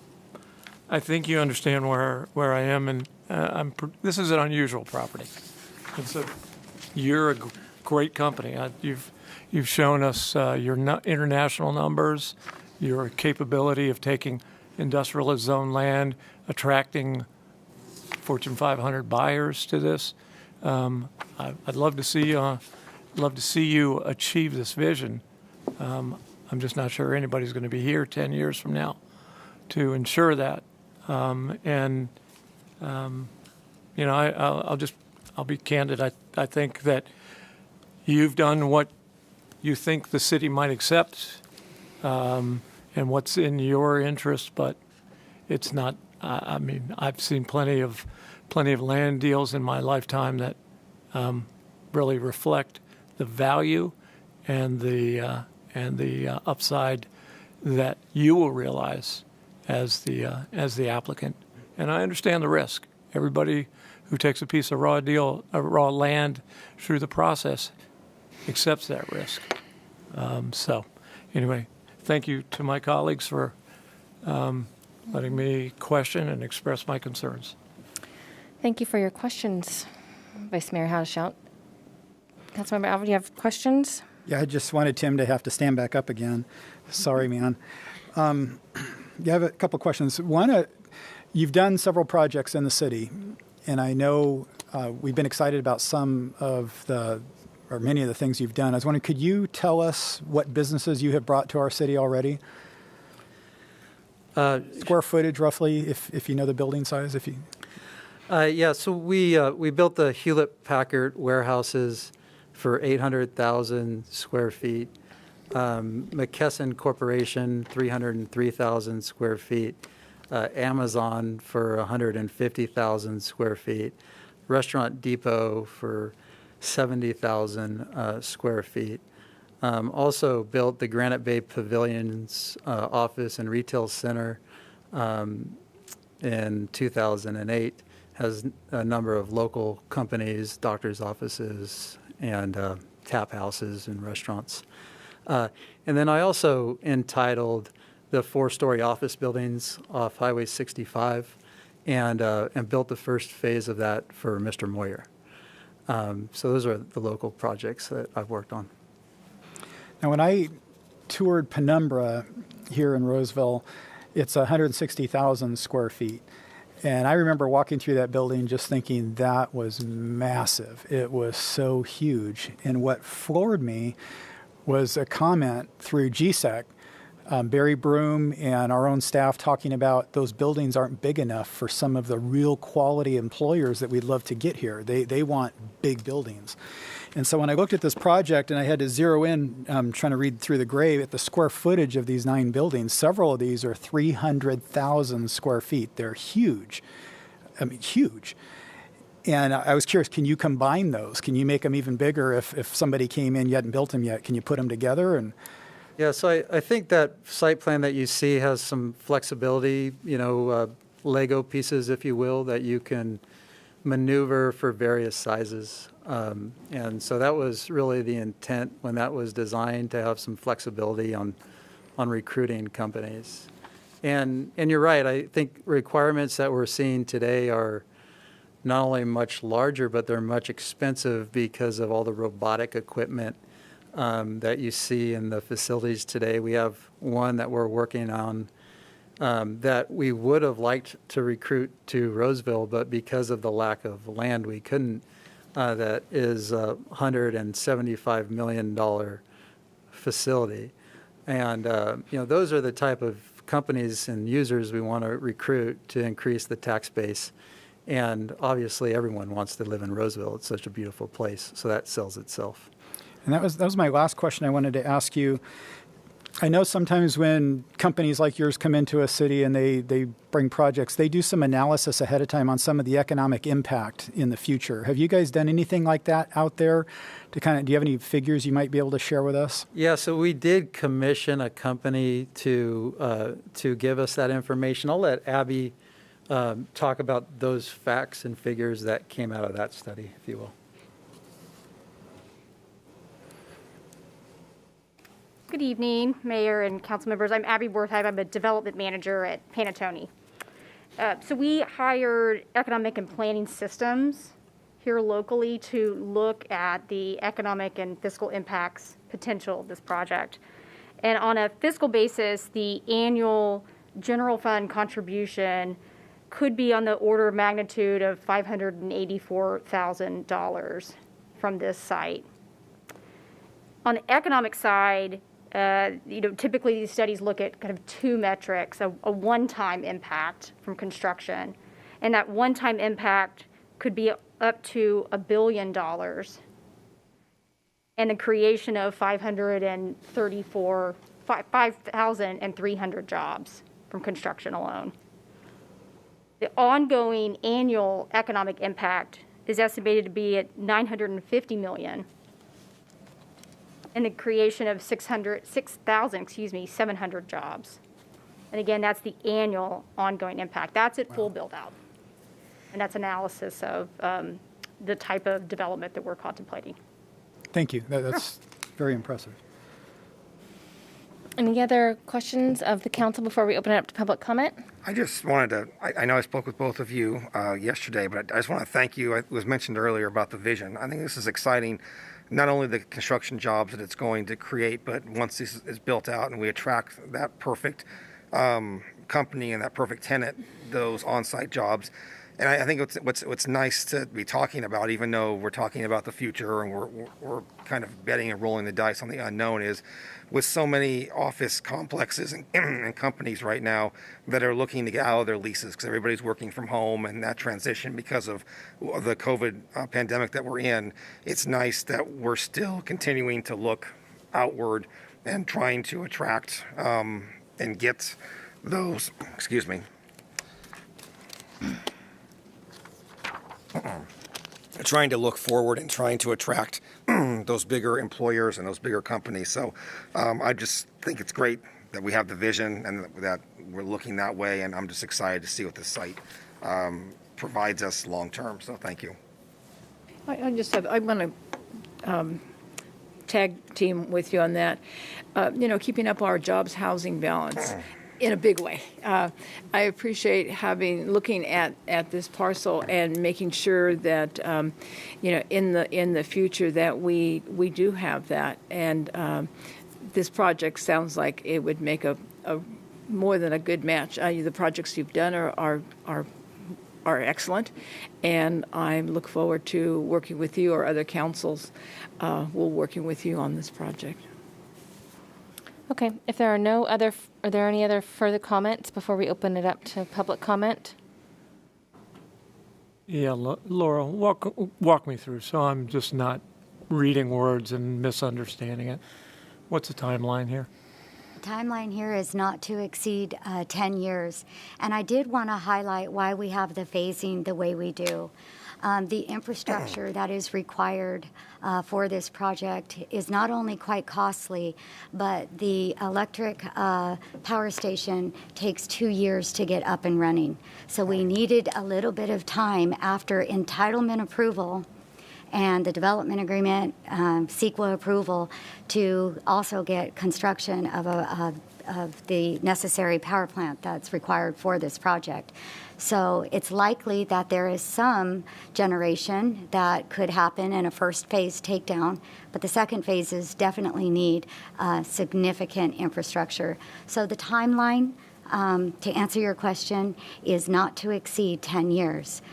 I think you understand where I am, and this is an unusual property. You're a great company. You've shown us your international numbers, your capability of taking industrialist zone land, attracting Fortune 500 buyers to this. I'd love to see you achieve this vision. I'm just not sure anybody's going to be here 10 years from now to ensure that. I'll be candid. I think that you've done what you think the city might accept, and what's in your interest, but it's not. I've seen plenty of land deals in my lifetime that really reflect the value and the upside that you will realize as the applicant. And I understand the risk. Everybody who takes a piece of raw land through the process accepts that risk. So anyway, thank you to my colleagues for letting me question and express my concerns. Thank you for your questions, Vice Mayor Hadashout. Councilmember Alvin, do you have questions? Yeah, I just wanted Tim to have to stand back up again. Sorry, man. I have a couple questions. One, you've done several projects in the city, and I know we've been excited about many of the things you've done. I was wondering, could you tell us what businesses you have brought to our city already? Square footage, roughly, if you know the building size. So we built the Hewlett-Packard warehouses for 800,000 square feet. McKesson Corporation, 303,000 square feet. Amazon for 150,000 square feet. Restaurant Depot for 70,000 square feet. Also built the Granite Bay Pavilions office and retail center in 2008. Has a number of local companies, doctors' offices, and tap houses and restaurants. And then I also entitled the 4-story office buildings off Highway 65 and built the first phase of that for Mr. Moyer. So those are the local projects that I've worked on. Now, when I toured Penumbra here in Roseville, it's 160,000 square feet. And I remember walking through that building just thinking that was massive. It was so huge. And what floored me was a comment through GSEC, Barry Broom and our own staff talking about those buildings aren't big enough for some of the real quality employers that we'd love to get here. They want big buildings. And so when I looked at this project and I had to zero in, trying to read through the gray at the square footage of these 9 buildings, several of these are 300,000 square feet. They're huge. I mean, huge. And I was curious, can you combine those? Can you make them even bigger if somebody came in, you hadn't built them yet? Can you put them together? Yeah, so I think that site plan that you see has some flexibility, Lego pieces, if you will, that you can maneuver for various sizes. And so that was really the intent when that was designed, to have some flexibility on recruiting companies. And you're right, I think requirements that we're seeing today are not only much larger, but they're much expensive because of all the robotic equipment that you see in the facilities today. We have one that we're working on that we would have liked to recruit to Roseville, but because of the lack of land, we couldn't. That is a $175 million facility. And, those are the type of companies and users we want to recruit to increase the tax base And obviously, everyone wants to live in Roseville. It's such a beautiful place, so that sells itself. And that was my last question I wanted to ask you. I know sometimes when companies like yours come into a city and they bring projects, they do some analysis ahead of time on some of the economic impact in the future. Have you guys done anything like that out there? Do you have any figures you might be able to share with us? Yeah, so we did commission a company to give us that information. I'll let Abby talk about those facts and figures that came out of that study, if you will. Good evening, Mayor and council members. I'm Abby Wertheim. I'm a development manager at Panattoni. So we hired economic and planning systems here locally to look at the economic and fiscal impacts potential of this project. And on a fiscal basis, the annual general fund contribution could be on the order of magnitude of $584,000 from this site. On the economic side, typically these studies look at kind of two metrics, a one-time impact from construction, and that one-time impact could be up to $1 billion, and the creation of 5,300 jobs from construction alone. The ongoing annual economic impact is estimated to be at $950 million. And the creation of 6,700 jobs. And again, that's the annual ongoing impact. That's at full build out. And that's analysis of the type of development that we're contemplating. Thank you. That's very impressive. Any other questions of the council before we open it up to public comment? I just wanted to, I know I spoke with both of you yesterday, but I just want to thank you. It was mentioned earlier about the vision. I think this is exciting. Not only the construction jobs that it's going to create, but once this is built out and we attract that perfect company and that perfect tenant, those on-site jobs. And I think what's nice to be talking about, even though we're talking about the future and we're kind of betting and rolling the dice on the unknown, is with so many office complexes and companies right now that are looking to get out of their leases because everybody's working from home, and that transition because of the COVID pandemic that we're in, it's nice that we're still continuing to look outward and trying to attract and get those, trying to look forward and trying to attract those bigger employers and those bigger companies. So I just think it's great that we have the vision and that we're looking that way, and I'm just excited to see what this site provides us long term. So thank you. I want to tag team with you on that. Keeping up our jobs housing balance in a big way. I appreciate looking at this parcel and making sure that in the future that we do have that. And this project sounds like it would make a more than a good match. The projects you've done are excellent, and I look forward to working with you or other councils working with you on this project. Okay, if there are are there any other further comments before we open it up to public comment? Yeah, Laura, walk me through so I'm just not reading words and misunderstanding it. What's the timeline here? The timeline here is not to exceed 10 years. And I did want to highlight why we have the phasing the way we do. The infrastructure that is required for this project is not only quite costly, but the electric power station takes 2 years to get up and running. So we needed a little bit of time after entitlement approval and the development agreement, CEQA approval, to also get construction of the necessary power plant that's required for this project. So it's likely that there is some generation that could happen in a first phase takedown, but the second phases definitely need significant infrastructure. So the timeline, to answer your question, is not to exceed 10 years.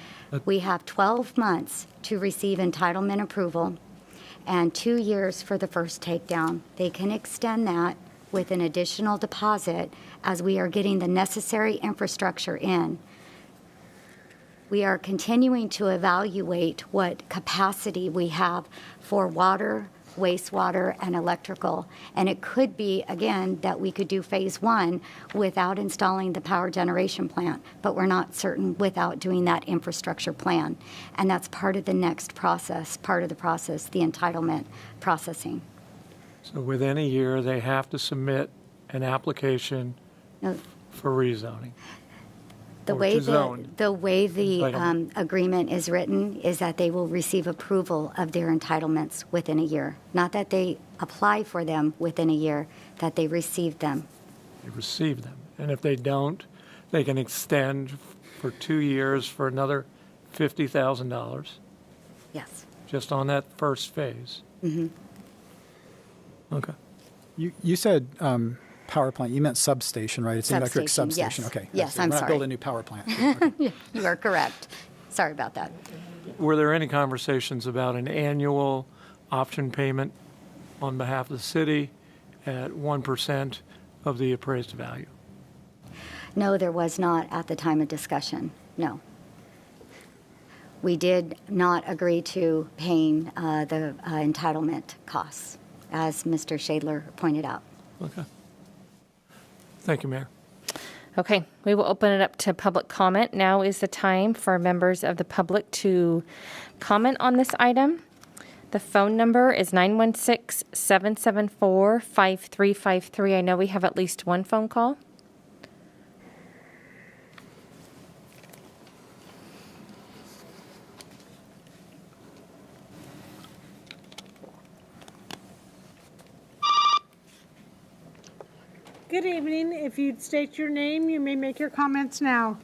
We have 12 months to receive entitlement approval and 2 years for the first takedown. They can extend that with an additional deposit as we are getting the necessary infrastructure in. We are continuing to evaluate what capacity we have for water, wastewater, and electrical. And it could be, again, that we could do phase 1 without installing the power generation plant, but we're not certain without doing that infrastructure plan. And that's part of the next process, part of the process, the entitlement processing. So within a year, they have to submit an application for rezoning. The way the agreement is written is that they will receive approval of their entitlements within a year. Not that they apply for them within a year, that they receive them. They receive them. And if they don't, they can extend for 2 years for another $50,000. Yes. Just on that first phase. Mm-hmm. Okay. You said power plant. You meant substation, right? It's an electric substation. Yes. Okay. Yes, so I'm we're sorry. not building a new power plant. Okay. You are correct. Sorry about that. Were there any conversations about an annual option payment on behalf of the city at 1% of the appraised value? No, there was not at the time of discussion. No. We did not agree to paying the entitlement costs, as Mr. Shadler pointed out. Okay. Thank you, Mayor. Okay, we will open it up to public comment. Now is the time for members of the public to comment on this item. The phone number is 916-774-5353. I know we have at least one phone call. Good evening. If you'd state your name, you may make your comments now.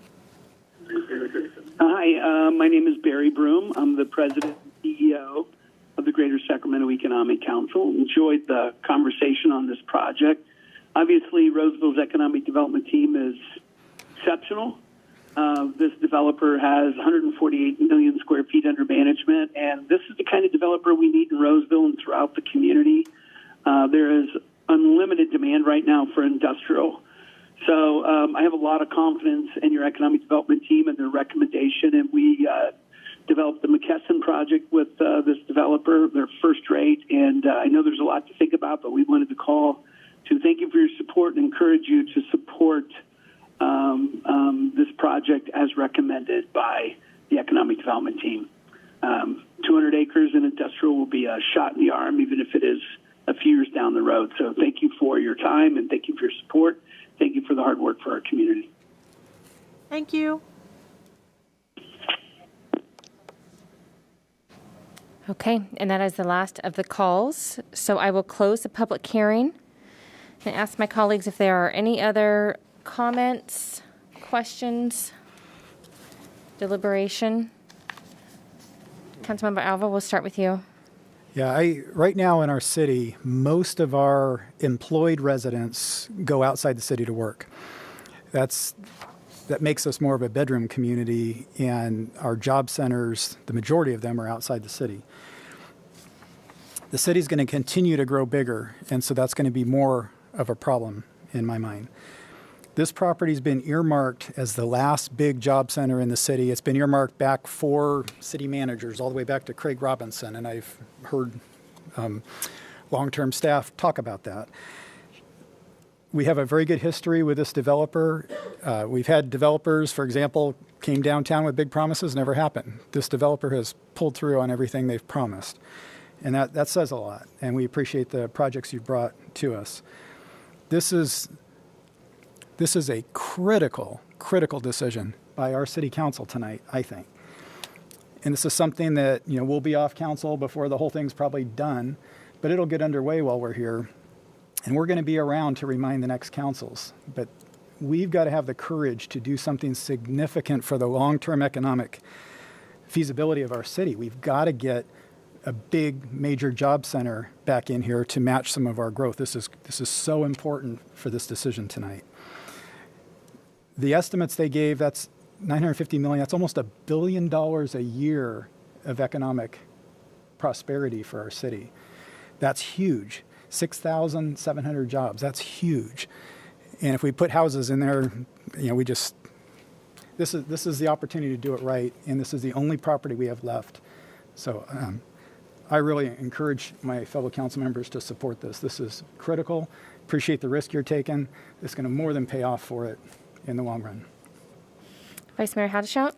Hi, my name is Barry Broom. I'm the president and CEO of the Greater Sacramento Economic Council. Enjoyed the conversation on this project. Obviously, Roseville's economic development team is exceptional. This developer has 148 million square feet under management, and this is the kind of developer we need in Roseville and throughout the community. There is unlimited demand right now for industrial. So I have a lot of confidence in your economic development team and their recommendation, and we developed the McKesson project with this developer. They're first rate, and I know there's a lot to think about, but we wanted to call to thank you for your support and encourage you to support this project as recommended by the economic development team. 200 acres in industrial will be a shot in the arm, even if it is a few years down the road. So thank you for your time, and thank you for your support. Thank you for the hard work for our community. Thank you. Okay, and that is the last of the calls. So I will close the public hearing and ask my colleagues if there are any other comments, questions, deliberation. Councilmember Alva, we'll start with you. Yeah, right now in our city, most of our employed residents go outside the city to work. That makes us more of a bedroom community, and our job centers, the majority of them are outside the city. The city's going to continue to grow bigger, and so that's going to be more of a problem in my mind. This property's been earmarked as the last big job center in the city. It's been earmarked back for city managers, all the way back to Craig Robinson, and I've heard long-term staff talk about that. We have a very good history with this developer. We've had developers, for example, came downtown with big promises, never happened. This developer has pulled through on everything they've promised, and that says a lot, and we appreciate the projects you've brought to us. This is a critical decision by our city council tonight, I think. And this is something that, we'll be off council before the whole thing's probably done, but it'll get underway while we're here. And we're going to be around to remind the next councils. But we've got to have the courage to do something significant for the long-term economic feasibility of our city. We've got to get a big major job center back in here to match some of our growth. This is so important for this decision tonight. The estimates they gave, that's $950 million. That's almost $1 billion a year of economic prosperity for our city. That's huge. 6,700 jobs. That's huge. And if we put houses in there, this is the opportunity to do it right, and this is the only property we have left. So I really encourage my fellow council members to support this. This is critical. Appreciate the risk you're taking. It's going to more than pay off for it in the long run. Vice Mayor Hadashout?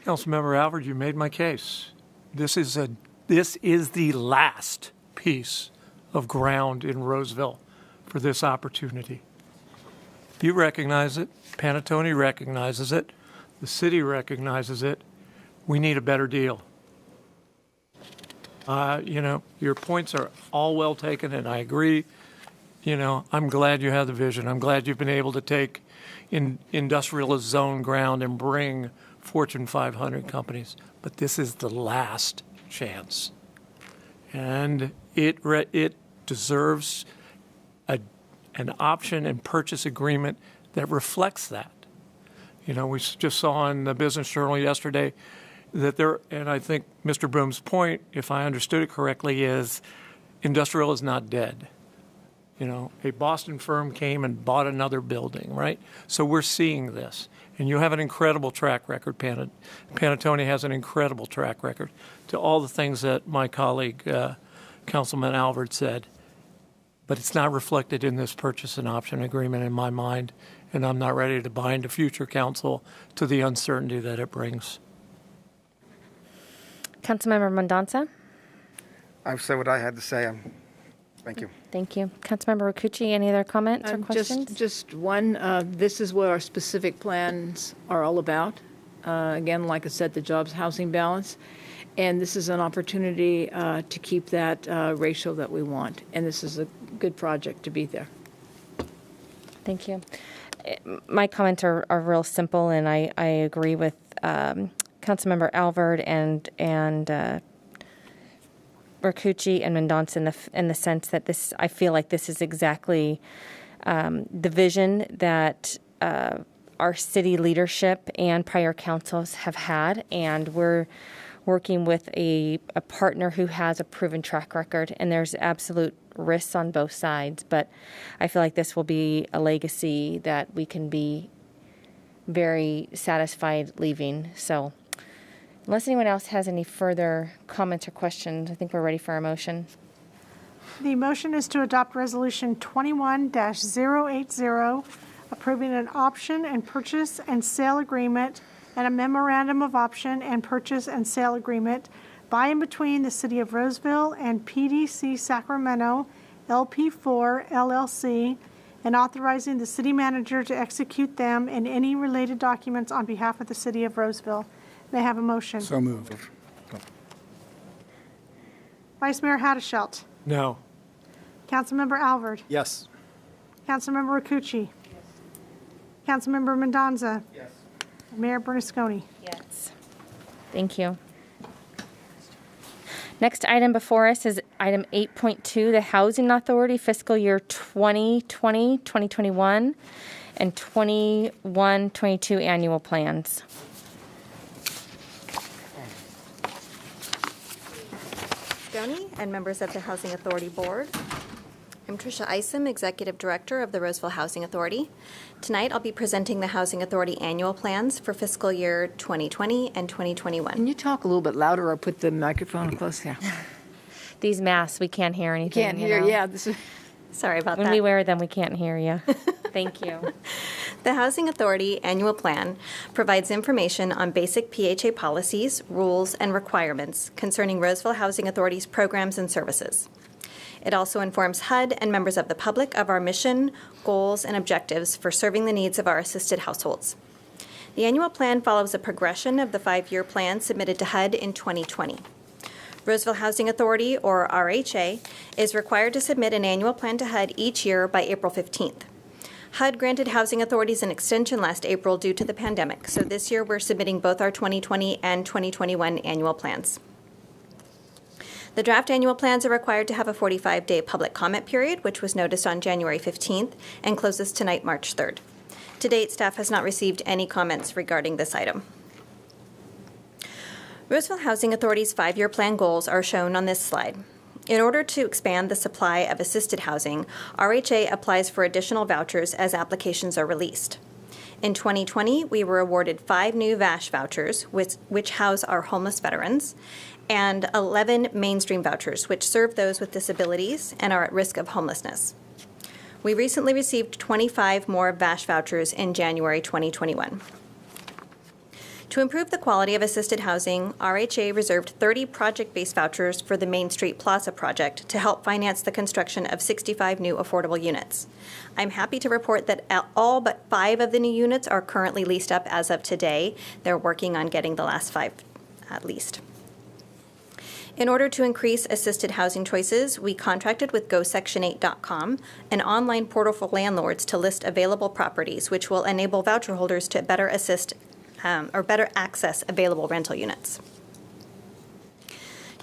Councilmember Alvord, you made my case. This is the last piece of ground in Roseville for this opportunity. You recognize it. Panatone recognizes it. The city recognizes it. We need a better deal. Your points are all well taken, and I agree. I'm glad you have the vision. I'm glad you've been able to take industrial zone ground and bring Fortune 500 companies. But this is the last chance. And it deserves an option and purchase agreement that reflects that. We just saw in the Business Journal yesterday that and I think Mr. Broom's point, if I understood it correctly, is industrial is not dead. A Boston firm came and bought another building, right? So we're seeing this. And you have an incredible track record, Panatone has an incredible track record to all the things that my colleague, Councilman Alvord, said. But it's not reflected in this purchase and option agreement in my mind, and I'm not ready to bind a future council to the uncertainty that it brings. Councilmember Mendonça? I've said what I had to say. Thank you. Thank you. Councilmember Rakucci, any other comments or questions? Just one. This is what our specific plans are all about. Again, like I said, the jobs housing balance. And this is an opportunity to keep that ratio that we want. And this is a good project to be there. Thank you. My comments are real simple, and I agree with Councilmember Alvord and Rakucci and Mendonça in the sense that I feel like this is exactly the vision that our city leadership and prior councils have had, and we're working with a partner who has a proven track record, and there's absolute risks on both sides, but I feel like this will be a legacy that we can be very satisfied leaving. So unless anyone else has any further comments or questions, I think we're ready for a motion. The motion is to adopt Resolution 21-080, approving an option and purchase and sale agreement and a memorandum of option and purchase and sale agreement by and between the City of Roseville and PDC Sacramento, LP4 LLC, and authorizing the city manager to execute them and any related documents on behalf of the City of Roseville. May I have a motion? So moved. Vice Mayor Hadashout. No. Councilmember Alvord. Yes. Councilmember Rakucci. Yes. Councilmember Mendonça. Yes. Mayor Bernasconi. Yes. Thank you. Next item before us is item 8.2, the Housing Authority fiscal year 2020, 2021, and 21-22 annual plans. And members of the Housing Authority Board. I'm Tricia Isom, Executive Director of the Roseville Housing Authority. Tonight I'll be presenting the Housing Authority annual plans for fiscal year 2020 and 2021. Can you talk a little bit louder or put the microphone close? Yeah. These masks, we can't hear anything. Can't hear, yeah. This is... Sorry about that. When we wear them, we can't hear you. Thank you. The Housing Authority annual plan provides information on basic PHA policies, rules, and requirements concerning Roseville Housing Authority's programs and services. It also informs HUD and members of the public of our mission, goals, and objectives for serving the needs of our assisted households. The annual plan follows a progression of the 5-year plan submitted to HUD in 2020. Roseville Housing Authority, or RHA, is required to submit an annual plan to HUD each year by April 15th. HUD granted housing authorities an extension last April due to the pandemic, so this year we're submitting both our 2020 and 2021 annual plans. The draft annual plans are required to have a 45-day public comment period, which was noticed on January 15th and closes tonight, March 3rd. To date, staff has not received any comments regarding this item. Roseville Housing Authority's 5-year plan goals are shown on this slide. In order to expand the supply of assisted housing, RHA applies for additional vouchers as applications are released. In 2020, we were awarded 5 new VASH vouchers, which house our homeless veterans, and 11 mainstream vouchers, which serve those with disabilities and are at risk of homelessness. We recently received 25 more VASH vouchers in January 2021. To improve the quality of assisted housing, RHA reserved 30 project-based vouchers for the Main Street Plaza project to help finance the construction of 65 new affordable units. I'm happy to report that all but 5 of the new units are currently leased up as of today. They're working on getting the last 5 leased. In order to increase assisted housing choices, we contracted with GoSection8.com, an online portal for landlords to list available properties, which will enable voucher holders to better access available rental units.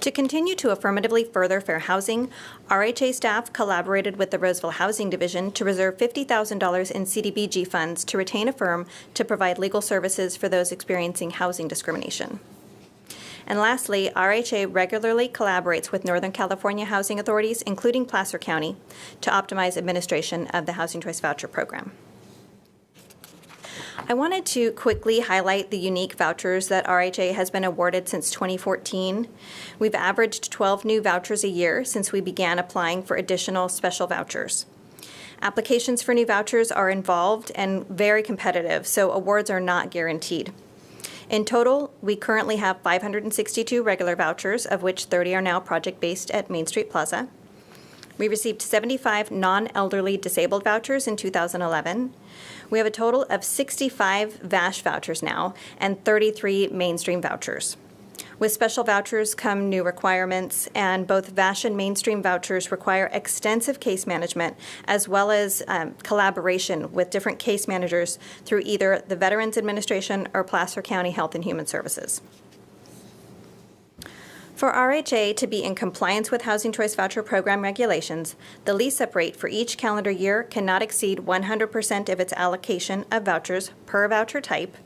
To continue to affirmatively further fair housing, RHA staff collaborated with the Roseville Housing Division to reserve $50,000 in CDBG funds to retain a firm to provide legal services for those experiencing housing discrimination. And lastly, RHA regularly collaborates with Northern California housing authorities, including Placer County, to optimize administration of the Housing Choice Voucher Program. I wanted to quickly highlight the unique vouchers that RHA has been awarded since 2014. We've averaged 12 new vouchers a year since we began applying for additional special vouchers. Applications for new vouchers are involved and very competitive, so awards are not guaranteed. In total, we currently have 562 regular vouchers, of which 30 are now project-based at Main Street Plaza. We received 75 non-elderly disabled vouchers in 2011. We have a total of 65 VASH vouchers now and 33 mainstream vouchers. With special vouchers come new requirements, and both VASH and mainstream vouchers require extensive case management as well as collaboration with different case managers through either the Veterans Administration or Placer County Health and Human Services. For RHA to be in compliance with Housing Choice Voucher Program regulations, the lease-up rate for each calendar year cannot exceed 100% of its allocation of vouchers per voucher type,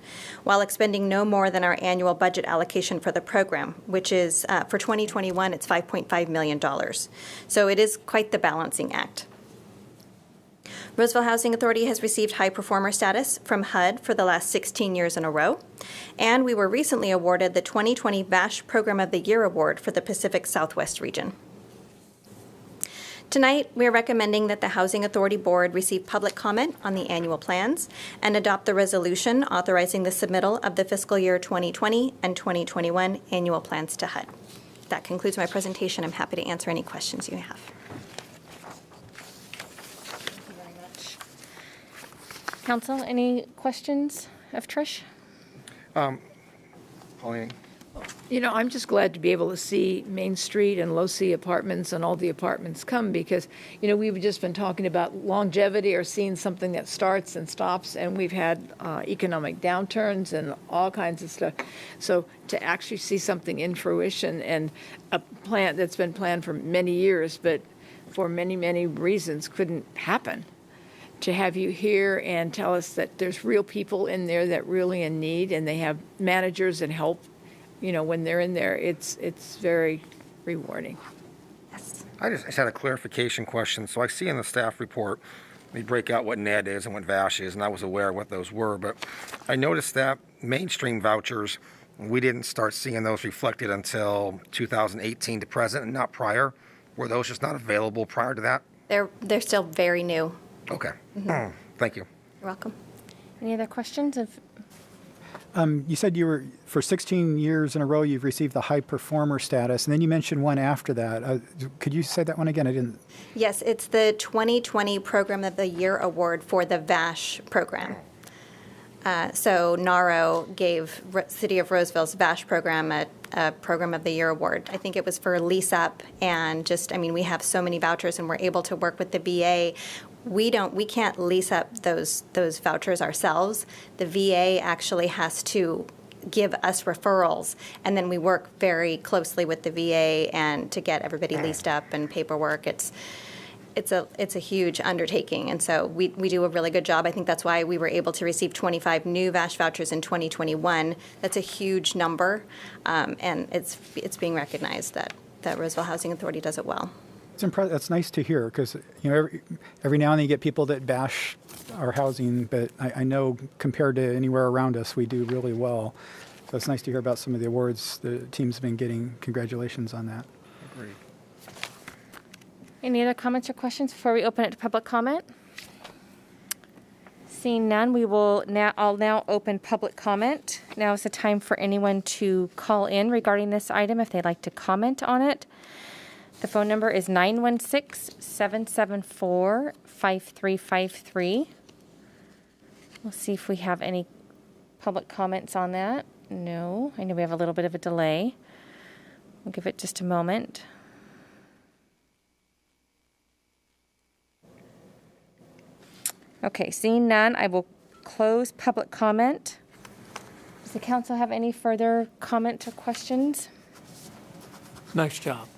while expending no more than our annual budget allocation for the program, which is, for 2021, it's $5.5 million. So it is quite the balancing act. Roseville Housing Authority has received high performer status from HUD for the last 16 years in a row, and we were recently awarded the 2020 VASH Program of the Year Award for the Pacific Southwest region. Tonight, we are recommending that the Housing Authority Board receive public comment on the annual plans and adopt the resolution authorizing the submittal of the fiscal year 2020 and 2021 annual plans to HUD. That concludes my presentation. I'm happy to answer any questions you have. Council, any questions of Trish? Pauline? You know, I'm just glad to be able to see Main Street and Low C apartments and all the apartments come because, you know, we've just been talking about longevity or seeing something that starts and stops, and we've had economic downturns and all kinds of stuff. So to actually see something in fruition and a plant that's been planned for many years, but for many, many reasons couldn't happen. To have you here and tell us that there's real people in there that really in need and they have managers and help, you know, when they're in there, it's very rewarding. Yes. I just had a clarification question. So I see in the staff report, we break out what NED is and what VASH is, and I was aware of what those were, but I noticed that mainstream vouchers, we didn't start seeing those reflected until 2018 to present and not prior. Were those just not available prior to that? They're still very new. Okay. Mm-hmm. Thank you. You're welcome. Any other questions? You said you were, for 16 years in a row, you've received the high performer status, and then you mentioned one after that. Could you say that one again? I didn't. Yes, it's the 2020 Program of the Year Award for the VASH program. So NARO gave City of Roseville's VASH program a Program of the Year Award. I think it was for lease up and just, I mean, we have so many vouchers and we're able to work with the VA. We can't lease up those vouchers ourselves. The VA actually has to give us referrals, and then we work very closely with the VA and to get everybody leased up and paperwork. It's a huge undertaking, and so we do a really good job. I think that's why we were able to receive 25 new VASH vouchers in 2021. That's a huge number, and it's being recognized that Roseville Housing Authority does it well. That's nice to hear because, you know, every now and then you get people that bash our housing, but I know compared to anywhere around us, we do really well. So it's nice to hear about some of the awards the team's been getting. Congratulations on that. Agreed. Any other comments or questions before we open it to public comment? Seeing none, I'll now open public comment. Now is the time for anyone to call in regarding this item if they'd like to comment on it. The phone number is 916-774-5353. We'll see if we have any public comments on that. No, I know we have a little bit of a delay. We'll give it just a moment. Okay, seeing none, I will close public comment. Does the council have any further comment or questions? Nice job.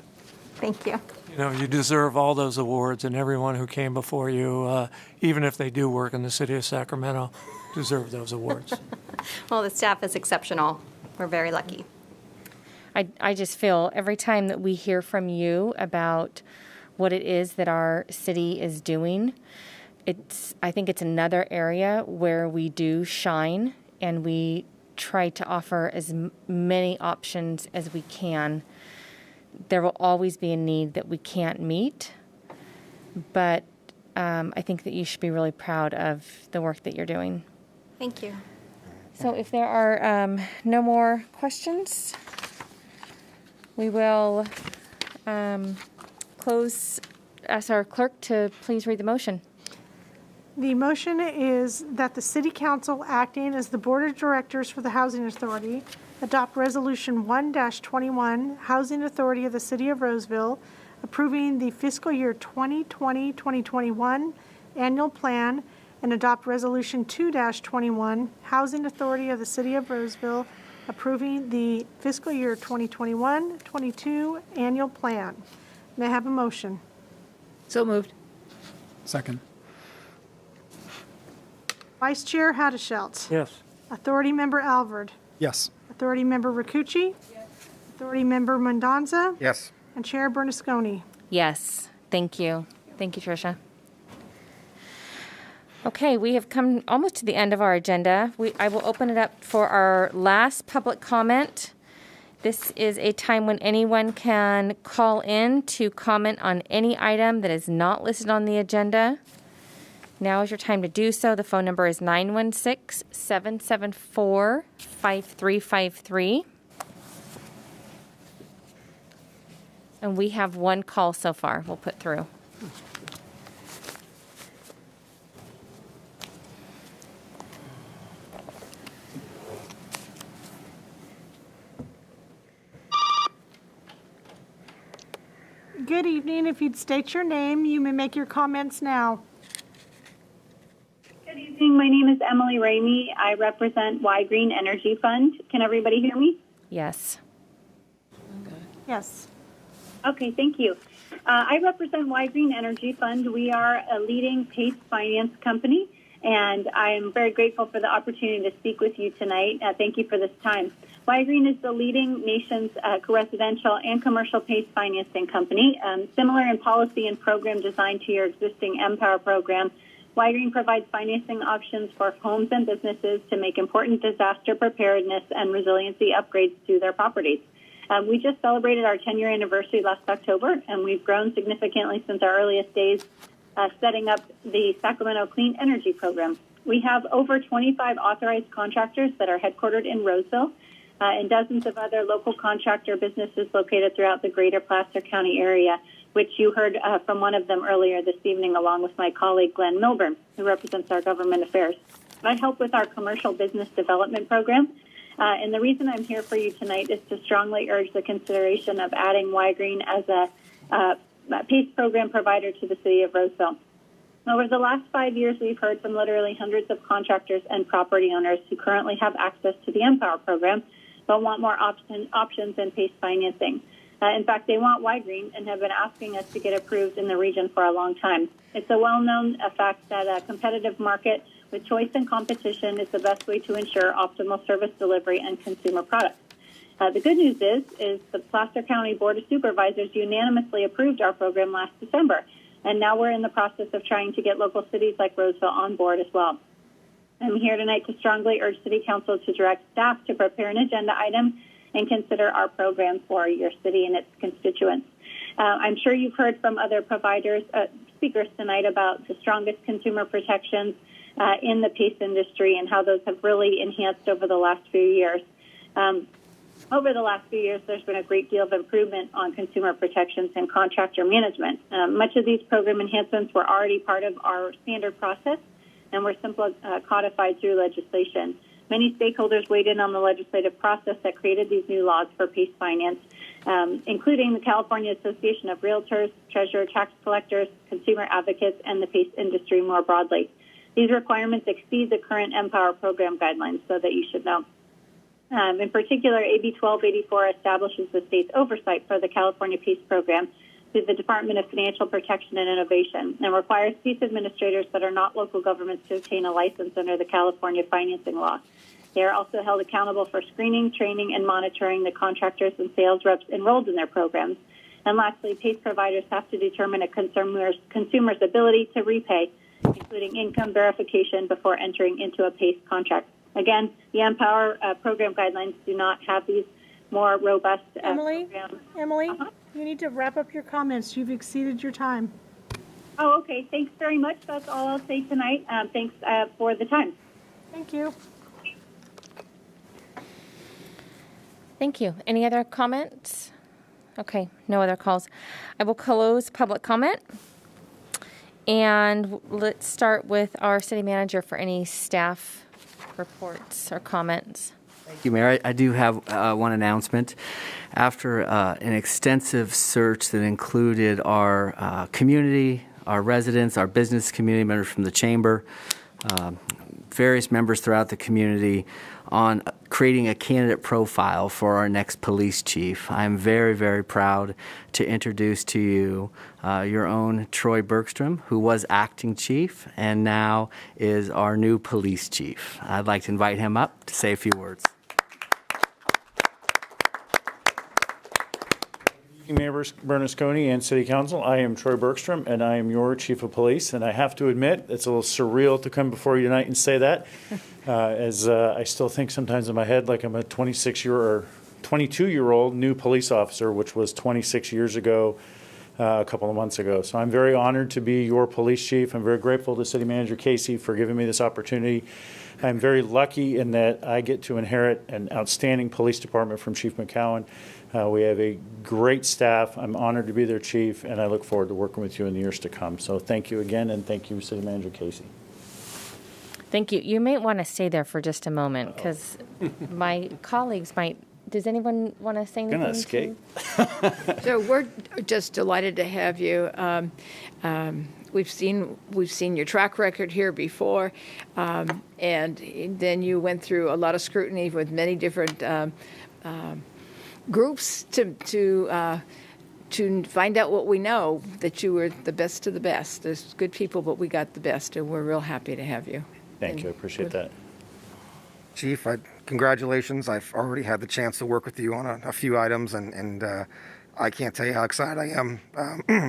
Thank you. You know, you deserve all those awards, and everyone who came before you, even if they do work in the city of Sacramento, deserve those awards. Well, the staff is exceptional. We're very lucky. I just feel every time that we hear from you about what it is that our city is doing, I think it's another area where we do shine and we try to offer as many options as we can. There will always be a need that we can't meet, but I think that you should be really proud of the work that you're doing. Thank you. So if there are no more questions, we will ask our clerk to please read the motion. The motion is that the City Council, acting as the Board of Directors for the Housing Authority, adopt Resolution 1-21, Housing Authority of the City of Roseville, approving the fiscal year 2020-2021 annual plan, and adopt Resolution 2-21, Housing Authority of the City of Roseville, approving the fiscal year 2021-22 annual plan. May I have a motion? So moved. Second. Vice Chair Hadeschelt. Yes. Authority Member Alvord. Yes. Authority Member Rakucci. Yes. Authority Member Mendoza. Yes. And Chair Bernasconi. Yes, thank you. Thank you, Tricia. Okay, we have come almost to the end of our agenda. I will open it up for our last public comment. This is a time when anyone can call in to comment on any item that is not listed on the agenda. Now is your time to do so. The phone number is 916-774-5353. And we have one call so far we'll put through. Good evening. If you'd state your name, you may make your comments now. Good evening. My name is Emily Ramey. I represent Y Green Energy Fund. Can everybody hear me? Yes. Yes. Okay, thank you. I represent Y Green Energy Fund. We are a leading PACE finance company, and I am very grateful for the opportunity to speak with you tonight. Thank you for this time. Y Green is the leading nation's residential and commercial PACE financing company. Similar in policy and program design to your existing Empower program, Y Green provides financing options for homes and businesses to make important disaster preparedness and resiliency upgrades to their properties. We just celebrated our 10-year anniversary last October, and we've grown significantly since our earliest days, setting up the Sacramento Clean Energy Program. We have over 25 authorized contractors that are headquartered in Roseville, and dozens of other local contractor businesses located throughout the greater Placer County area, which you heard from one of them earlier this evening, along with my colleague Glenn Milburn, who represents our government affairs. I help with our commercial business development program, and the reason I'm here for you tonight is to strongly urge the consideration of adding Y Green as a PACE program provider to the city of Roseville. Over the last 5 years, we've heard from literally hundreds of contractors and property owners who currently have access to the Empower program, but want more options in PACE financing. In fact, they want Y Green and have been asking us to get approved in the region for a long time. It's a well-known fact that a competitive market with choice and competition is the best way to ensure optimal service delivery and consumer products. The good news is the Placer County Board of Supervisors unanimously approved our program last December. And now we're in the process of trying to get local cities like Roseville on board as well. I'm here tonight to strongly urge City Council to direct staff to prepare an agenda item and consider our program for your city and its constituents. I'm sure you've heard from other speakers tonight about the strongest consumer protections in the PACE industry and how those have really enhanced over the last few years. Over the last few years, there's been a great deal of improvement on consumer protections and contractor management. Much of these program enhancements were already part of our standard process and were simply codified through legislation. Many stakeholders weighed in on the legislative process that created these new laws for PACE finance, including the California Association of Realtors, Treasurer tax collectors, consumer advocates, and the PACE industry more broadly. These requirements exceed the current Empower program guidelines, so that you should know. In particular, AB 1284 establishes the state's oversight for the California PACE program through the Department of Financial Protection and Innovation and requires PACE administrators that are not local governments to obtain a license under the California financing law. They are also held accountable for screening, training, and monitoring the contractors and sales reps enrolled in their programs. And lastly, PACE providers have to determine a consumer's ability to repay, including income verification before entering into a PACE contract. Again, the Empower program guidelines do not have these more robust Emily, programs. You need to wrap up your comments. You've exceeded your time. Oh, okay. Thanks very much. That's all I'll say tonight. Thanks for the time. Thank you. Thank you. Any other comments? Okay, no other calls. I will close public comment. And let's start with our city manager for any staff reports or comments. Thank you, Mayor. I do have one announcement. After an extensive search that included our community, our residents, our business community members from the chamber, various members throughout the community on creating a candidate profile for our next police chief, I'm very, very proud to introduce to you your own Troy Bergstrom, who was acting chief and now is our new police chief. I'd like to invite him up to say a few words. Mayor Bernasconi and City Council, I am Troy Bergstrom, and I am your Chief of Police. And I have to admit, it's a little surreal to come before you tonight and say that, as I still think sometimes in my head like I'm a 22-year-old new police officer, which was 26 years ago, a couple of months ago. So I'm very honored to be your police chief. I'm very grateful to City Manager Casey for giving me this opportunity. I'm very lucky in that I get to inherit an outstanding police department from Chief McCowan. We have a great staff. I'm honored to be their chief, and I look forward to working with you in the years to come. So thank you again, and thank you, City Manager Casey. Thank you. You may want to stay there for just a moment because my colleagues might. Does anyone want to say anything? Gonna escape. So we're just delighted to have you. We've seen your track record here before, and then you went through a lot of scrutiny with many different groups to find out what we know, that you were the best of the best. There's good people, but we got the best, and we're real happy to have you. Thank you. I appreciate that. Chief, congratulations. I've already had the chance to work with you on a few items, and I can't tell you how excited I am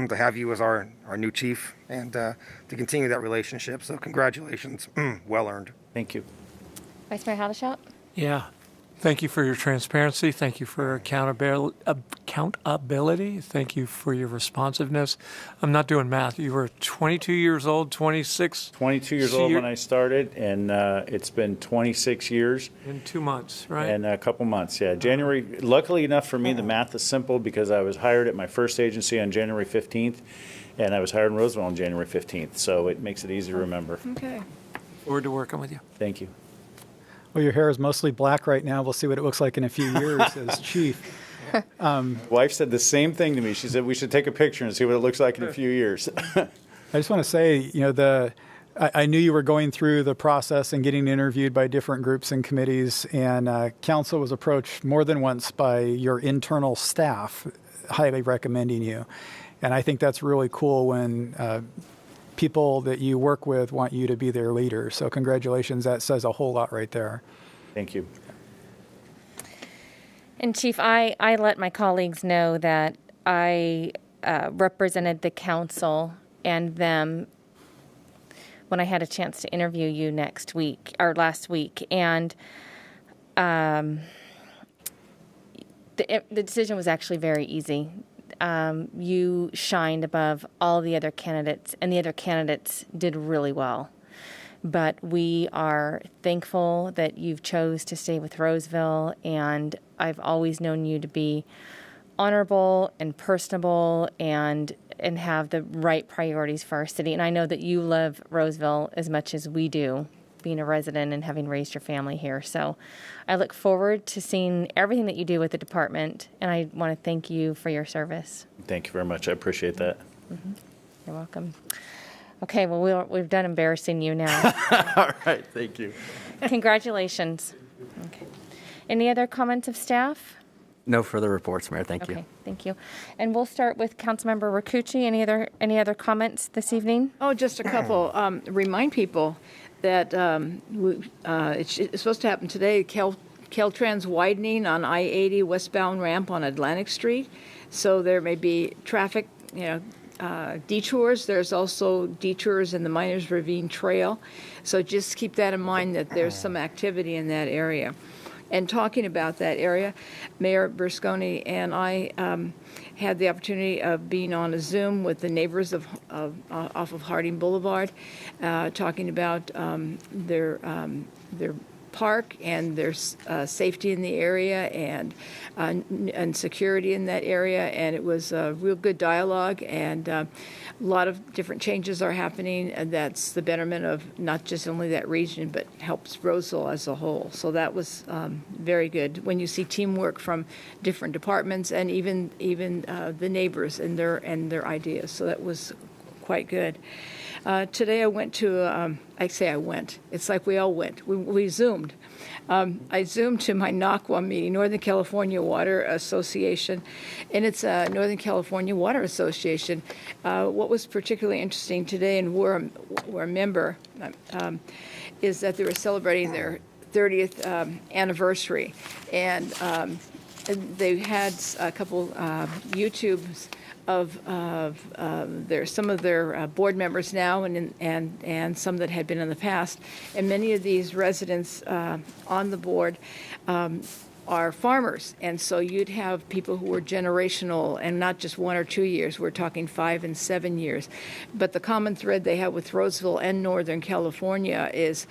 to have you as our new chief and to continue that relationship. So congratulations. Well earned. Thank you. Vice Mayor Hadashot? Yeah. Thank you for your transparency. Thank you for accountability. Thank you for your responsiveness. I'm not doing math. You were 22 years old, 26? 22 years old when I started, and it's been 26 years. In 2 months, right? And a couple months, yeah. January, luckily enough for me, the math is simple because I was hired at my first agency on January 15th, and I was hired in Roseville on January 15th, so it makes it easy to remember. Okay. Forward to working with you. Thank you. Well, your hair is mostly black right now. We'll see what it looks like in a few years as chief. Wife said the same thing to me. She said we should take a picture and see what it looks like in a few years. I just want to say, I knew you were going through the process and getting interviewed by different groups and committees, and council was approached more than once by your internal staff highly recommending you. And I think that's really cool when people that you work with want you to be their leader. So congratulations. That says a whole lot right there. Thank you. And Chief, I let my colleagues know that I represented the council and them when I had a chance to interview you last week. And the decision was actually very easy. You shined above all the other candidates, and the other candidates did really well. But we are thankful that you've chose to stay with Roseville, and I've always known you to be honorable and personable and have the right priorities for our city. And I know that you love Roseville as much as we do, being a resident and having raised your family here. So I look forward to seeing everything that you do with the department, and I want to thank you for your service. Thank you very much. I appreciate that. Mm-hmm. You're welcome. Okay, well, we've done embarrassing you now. All right, thank you. Congratulations. Okay. Any other comments of staff? No further reports, Mayor. Thank you. Okay, thank you. And we'll start with Councilmember Rakucci. Any other comments this evening? Oh, just a couple. Remind people that it's supposed to happen today. Caltrans widening on I-80 westbound ramp on Atlantic Street. So there may be traffic, detours. There's also detours in the Miners Ravine Trail. So just keep that in mind that there's some activity in that area. And talking about that area, Mayor Bersconi and I had the opportunity of being on a Zoom with the neighbors off of Harding Boulevard, talking about their park and their safety in the area and security in that area. And it was a real good dialogue, and a lot of different changes are happening, and that's the betterment of not just only that region, but helps Roseville as a whole. So that was very good when you see teamwork from different departments and even the neighbors and their ideas. So that was quite good. Today I went to, it's like we all went. We Zoomed. I Zoomed to my NACWA meeting, Northern California Water Association, and it's a Northern California Water Association. What was particularly interesting today, and we're a member, is that they were celebrating their 30th anniversary, and they had a couple YouTubes of some of their board members now and some that had been in the past, and many of these residents on the board are farmers, and so you'd have people who were generational and not just 1 or 2 years. We're talking 5 and 7 years. But the common thread they have with Roseville and Northern California is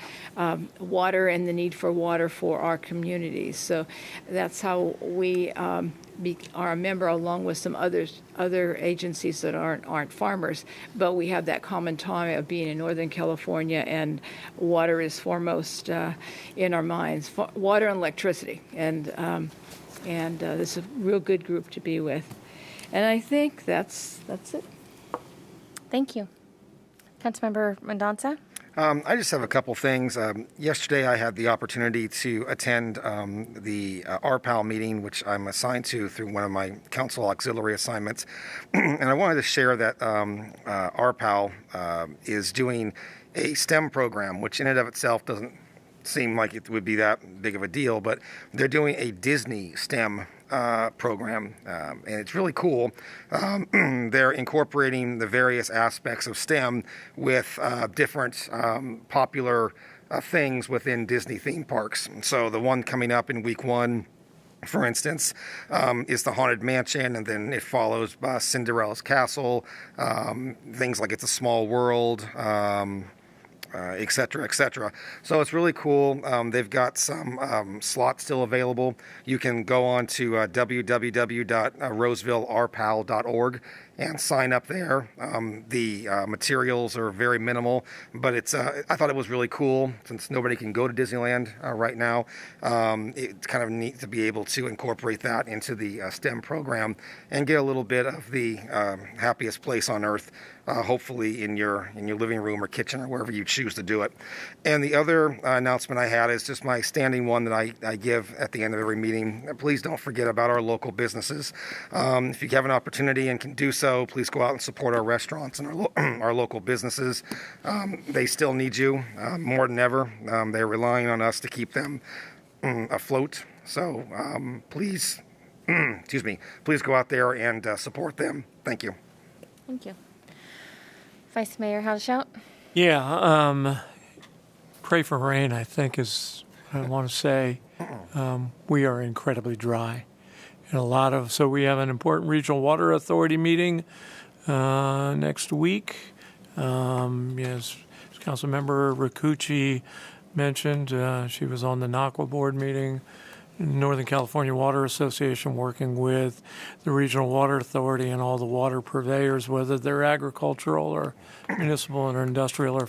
water and the need for water for our communities. So that's how we are a member, along with some other agencies that aren't farmers, but we have that common tie of being in Northern California, and water is foremost in our minds. Water and electricity, and this is a real good group to be with. And I think that's it. Thank you. Councilmember Mendonça? I just have a couple things. Yesterday, I had the opportunity to attend the RPAL meeting, which I'm assigned to through one of my council auxiliary assignments. And I wanted to share that RPAL is doing a STEM program, which in and of itself doesn't seem like it would be that big of a deal, but they're doing a Disney STEM program, and it's really cool. They're incorporating the various aspects of STEM with different popular things within Disney theme parks. So the one coming up in week 1, for instance, is the Haunted Mansion, and then it follows Cinderella's Castle, things like It's a Small World, et cetera, et cetera. So it's really cool. They've got some slots still available. You can go on to www.rosevillerpal.org and sign up there. The materials are very minimal, but it's I thought it was really cool since nobody can go to Disneyland right now. It's kind of neat to be able to incorporate that into the STEM program and get a little bit of the happiest place on earth, hopefully in your living room or kitchen or wherever you choose to do it. And the other announcement I had is just my standing one that I give at the end of every meeting. Please don't forget about our local businesses. If you have an opportunity and can do so, please go out and support our restaurants and our local businesses. They still need you more than ever. They're relying on us to keep them afloat. So please, please go out there and support them. Thank you. Thank you. Vice Mayor Haudashelt? Yeah, pray for rain, I think, is what I want to say. We are incredibly dry. And so we have an important regional water authority meeting next week. As Councilmember Rakucci mentioned, she was on the NACWA board meeting, Northern California Water Association, working with the Regional Water Authority and all the water purveyors, whether they're agricultural or municipal or industrial, are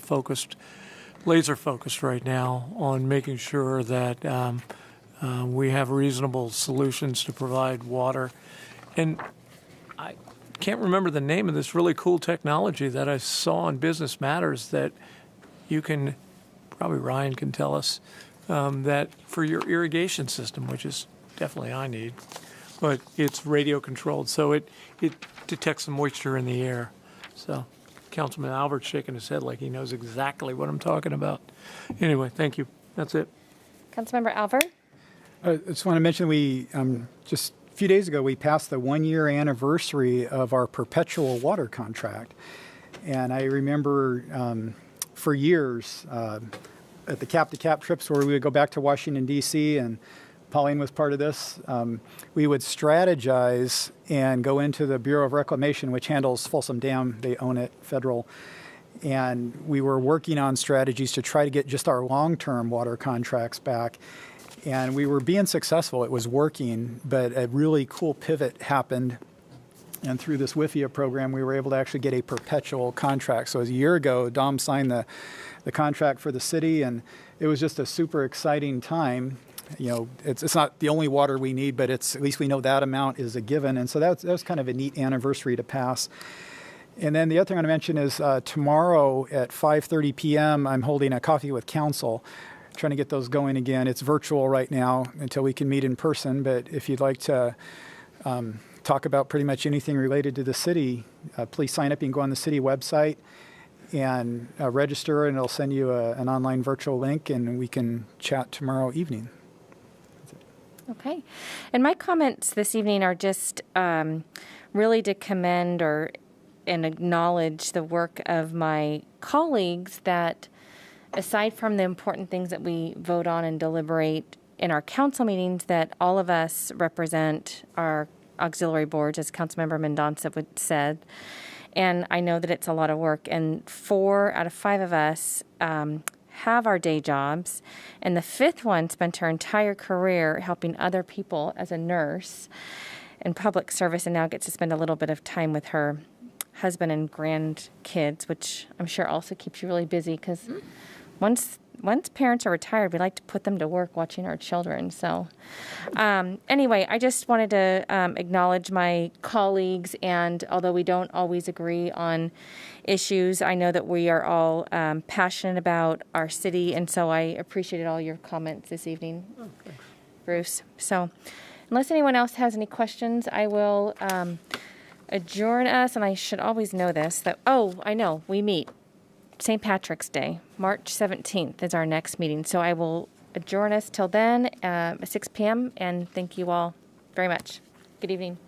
laser focused right now on making sure that we have reasonable solutions to provide water. And I can't remember the name of this really cool technology that I saw on Business Matters that you can, probably Ryan can tell us, that for your irrigation system, which is definitely I need, but it's radio controlled, so it detects the moisture in the air. So Councilman Albert's shaking his head like he knows exactly what I'm talking about. Anyway, thank you. That's it. Councilmember Alver? I just want to mention we just a few days ago we passed the 1-year anniversary of our perpetual water contract, and I remember for years at the cap-to-cap trips where we would go back to Washington, D.C., and Pauline was part of this, we would strategize and go into the Bureau of Reclamation, which handles Folsom Dam. They own it, federal. And we were working on strategies to try to get just our long-term water contracts back. And we were being successful. It was working, but a really cool pivot happened. And through this WIFIA program, we were able to actually get a perpetual contract. So a year ago, Dom signed the contract for the city, and it was just a super exciting time. You know, it's not the only water we need, but at least we know that amount is a given. And so that was kind of a neat anniversary to pass. And then the other thing I want to mention is tomorrow at 5:30 p.m., I'm holding a coffee with council, trying to get those going again. It's virtual right now until we can meet in person, but if you'd like to talk about pretty much anything related to the city, please sign up. You can go on the city website and register, and it'll send you an online virtual link, and we can chat tomorrow evening. Okay. And my comments this evening are just really to commend and acknowledge the work of my colleagues that, aside from the important things that we vote on and deliberate in our council meetings, that all of us represent our auxiliary boards, as Councilmember Mendonça said. And I know that it's a lot of work. And 4 out of 5 of us have our day jobs. And the 5th one spent her entire career helping other people as a nurse in public service, and now gets to spend a little bit of time with her husband and grandkids, which I'm sure also keeps you really busy, because once parents are retired, we like to put them to work watching our children. So anyway, I just wanted to acknowledge my colleagues, and although we don't always agree on issues, I know that we are all passionate about our city, and so I appreciated all your comments this evening, Bruce. So unless anyone else has any questions, I will adjourn us, and I should always know this, that, I know, we meet St. Patrick's Day, March 17th is our next meeting. So I will adjourn us till then at 6 p.m. and thank you all very much. Good evening.